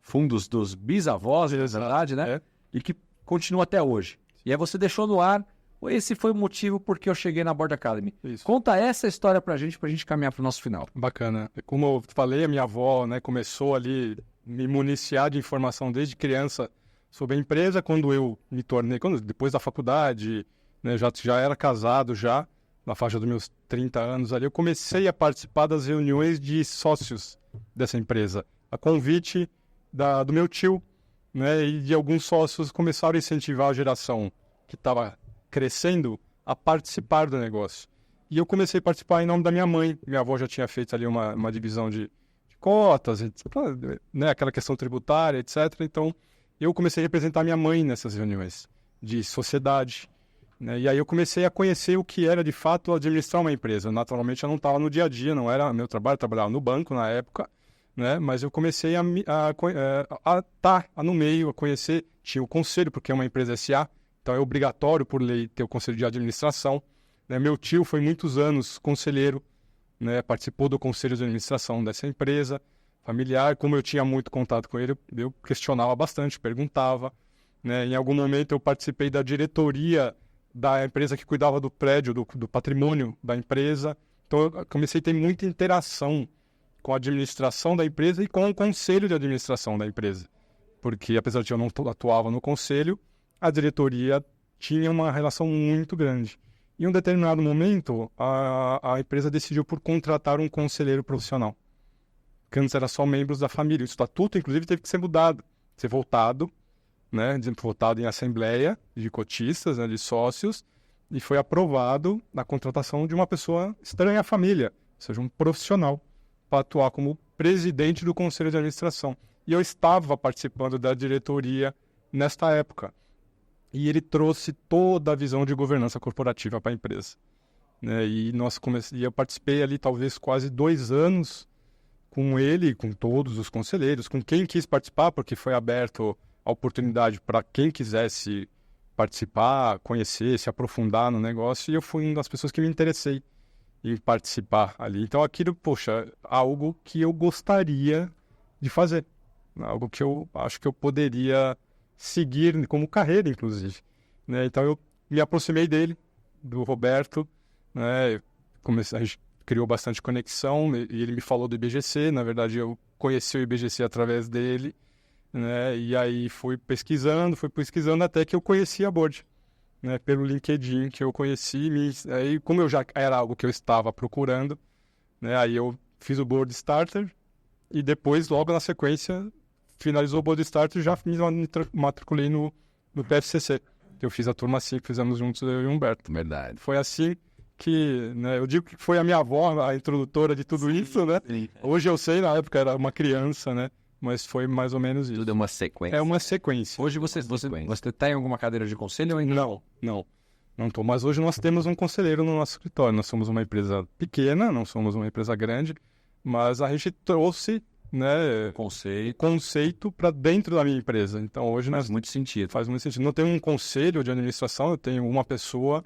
fundos dos bisavós, na verdade, né? E que continua até hoje. E aí você deixou no ar, esse foi o motivo porque eu cheguei na Board Academy.
Isso.
Conta essa história pra gente caminhar pro nosso final.
Bacana. Como eu falei, a minha avó, né, começou ali me municiar de informação desde criança sobre a empresa. Quando eu me tornei, depois da faculdade, né, já era casado já, na faixa dos meus 30 anos ali, eu comecei a participar das reuniões de sócios dessa empresa. A convite do meu tio, né, e de alguns sócios começaram a incentivar a geração que estava crescendo a participar do negócio. E eu comecei a participar em nome da minha mãe. Minha avó já tinha feito ali uma divisão de cotas, né, aquela questão tributária, etc. Então, eu comecei a representar minha mãe nessas reuniões de sociedade. Né, e aí eu comecei a conhecer o que era, de fato, administrar uma empresa. Naturalmente, eu não estava no dia a dia, não era meu trabalho, eu trabalhava no banco na época, né, mas eu comecei a estar no meio, a conhecer. Tinha o conselho, porque é uma empresa SA, então é obrigatório, por lei, ter o conselho de administração. Né, meu tio foi muitos anos conselheiro, né, participou do conselho de administração dessa empresa familiar. Como eu tinha muito contato com ele, eu questionava bastante, perguntava. Né, em algum momento eu participei da diretoria da empresa que cuidava do prédio, do patrimônio da empresa. Então eu comecei a ter muita interação com a administração da empresa e com o conselho de administração da empresa. Porque apesar de eu não atuava no conselho, a diretoria tinha uma relação muito grande. Em um determinado momento, a empresa decidiu por contratar um conselheiro profissional. Porque antes era só membros da família. O estatuto, inclusive, teve que ser mudado, ser votado, né, votado em assembleia de cotistas, né, de sócios, e foi aprovado a contratação de uma pessoa estranha à família, ou seja, um profissional, para atuar como presidente do conselho de administração. E eu estava participando da diretoria nesta época. E ele trouxe toda a visão de governança corporativa para a empresa. né? E eu participei ali talvez quase 2 anos com ele, com todos os conselheiros, com quem quis participar, porque foi aberto a oportunidade para quem quisesse participar, conhecer, se aprofundar no negócio, e eu fui uma das pessoas que me interessei em participar ali. Então aquilo, poxa, algo que eu gostaria de fazer, algo que eu acho que eu poderia seguir como carreira, inclusive, né? Então eu me aproximei dele, do Roberto, né? A gente criou bastante conexão e ele me falou do IBGC. Na verdade, eu conheci o IBGC através dele, né? E aí fui pesquisando até que eu conheci a Board, né? Pelo LinkedIn que eu conheci. Aí, como eu já era algo que eu estava procurando, né? Aí eu fiz o Board Starter e depois, logo na sequência, finalizou o Board Starter e já me matriculei no PFCC. Eu fiz a turma 5, fizemos juntos eu e o Humberto.
Verdade.
Foi assim que, né, eu digo que foi a minha avó a introdutora de tudo isso, né?
Sim.
Hoje eu sei, na época era uma criança, né? Mas foi mais ou menos isso.
Tudo é uma sequência.
É uma sequência.
Hoje você tá em alguma cadeira de conselho ou ainda
Não estou. Mas hoje nós temos um conselheiro no nosso escritório. Nós somos uma empresa pequena, não somos uma empresa grande, mas a gente trouxe, né, conceito para dentro da minha empresa. Então hoje
Faz muito sentido.
Faz muito sentido. Não tenho um conselho de administração, eu tenho uma pessoa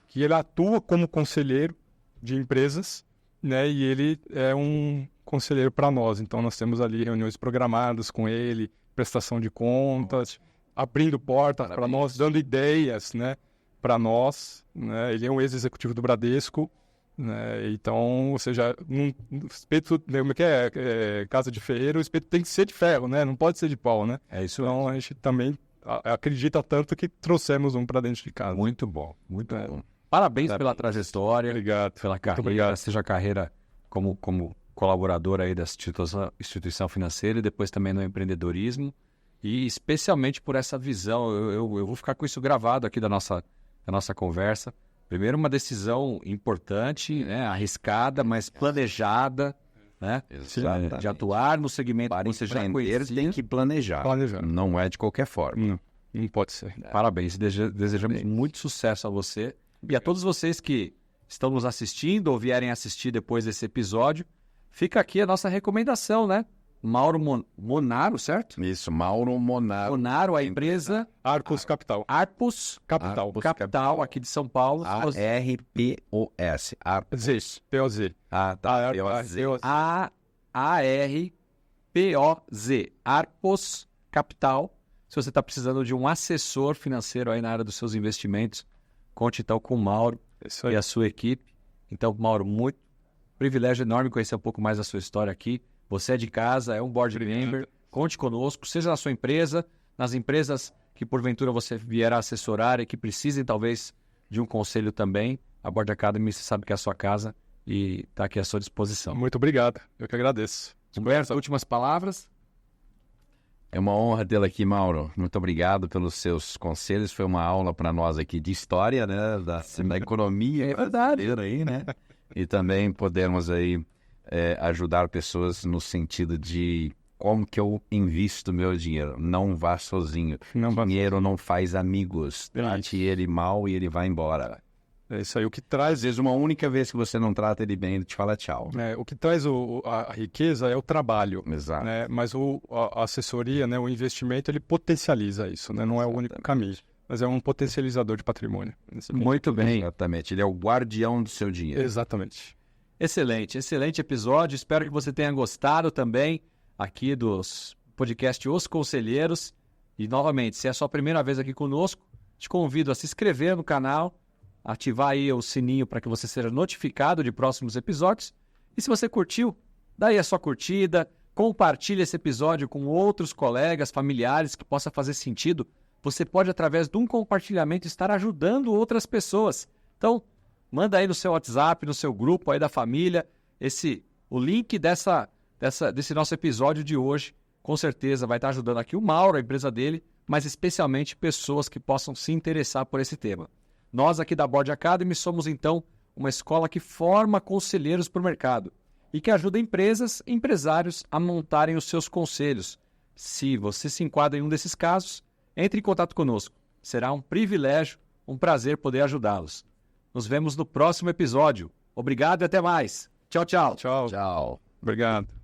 que ele atua como conselheiro de empresas, né? E ele é um conselheiro para nós. Então nós temos ali reuniões programadas com ele, prestação de contas, abrindo portas para nós, dando ideias, né, para nós, né? Ele é um ex-executivo do Bradesco, né? Então, ou seja, o espeto, como é que é casa de ferreiro, o espeto tem que ser de ferro, né? Não pode ser de pau, né?
É isso.
Então a gente também acredita tanto que trouxemos um para dentro de casa.
Muito bom, muito bom. Parabéns pela trajetória.
Obrigado.
Pela carreira,
obrigado.
Seja a carreira como colaborador aí da instituição financeira e depois também no empreendedorismo. E especialmente por essa visão, eu vou ficar com isso gravado aqui da nossa conversa. Primeiro, uma decisão importante, né, arriscada, mas planejada, né,
Exatamente.
de atuar no segmento
Para
que você já
empreender,
conhecia.
tem que planejar. Não é de qualquer forma.
Não pode ser.
Parabéns, desejamos muito sucesso a você e a todos vocês que estão nos assistindo ou vierem assistir depois desse episódio. Fica aqui a nossa recomendação, né? Mauro Monaro, certo?
Isso, Mauro Monaro.
Monaro, a empresa
Arpus Capital.
Arpus Capital, aqui de São Paulo.
A-R-P-O-S.
Z. P-O-Z.
Ah, tá. P-O-Z.
A-R-P-O-Z. Arpus Capital. Se você está precisando de um assessor financeiro aí na área dos seus investimentos, conte então com o Mauro e a sua equipe. Então, Mauro, muito privilégio enorme conhecer um pouco mais da sua história aqui. Você é de casa, é um board member, conte conosco, seja na sua empresa, nas empresas que porventura você vier a assessorar e que precisem talvez de um conselho também. A Board Academy, você sabe que é a sua casa e está aqui à sua disposição.
Muito obrigado, eu que agradeço.
Humberto, últimas palavras?
É uma honra tê-lo aqui, Mauro. Muito obrigado pelos seus conselhos. Foi uma aula para nós aqui de história, né, da economia brasileira aí, né? E também podemos aí ajudar pessoas no sentido de como que eu invisto meu dinheiro. Não vá sozinho. Dinheiro não faz amigos. Trate ele mal e ele vai embora.
É isso aí. O que traz...
Às vezes, uma única vez que você não trata ele bem, ele te fala tchau.
O que traz a riqueza é o trabalho.
Exato.
Né? Mas a assessoria, né, o investimento, ele potencializa isso. Né? Não é o único caminho. Mas é um potencializador de patrimônio.
Muito bem.
Exatamente. Ele é o guardião do seu dinheiro.
Exatamente.
Excelente episódio. Espero que você tenha gostado também aqui dos podcast Os Conselheiros. E, novamente, se é a sua primeira vez aqui conosco, te convido a se inscrever no canal, ativar aí o sininho para que você seja notificado de próximos episódios. E se você curtiu, dá aí a sua curtida, compartilhe esse episódio com outros colegas, familiares que possa fazer sentido. Você pode, através de um compartilhamento, estar ajudando outras pessoas. Então, manda aí no seu WhatsApp, no seu grupo aí da família, o link desse nosso episódio de hoje. Com certeza vai estar ajudando aqui o Mauro, a empresa dele, mas especialmente pessoas que possam se interessar por esse tema. Nós aqui da Board Academy somos, então, uma escola que forma conselheiros para o mercado e que ajuda empresas e empresários a montarem os seus conselhos. Se você se enquadra em um desses casos, entre em contato conosco. Será um privilégio, um prazer poder ajudá-los. Nos vemos no próximo episódio. Obrigado e até mais. Tchau, tchau.
Tchau.
Tchau.
Obrigado.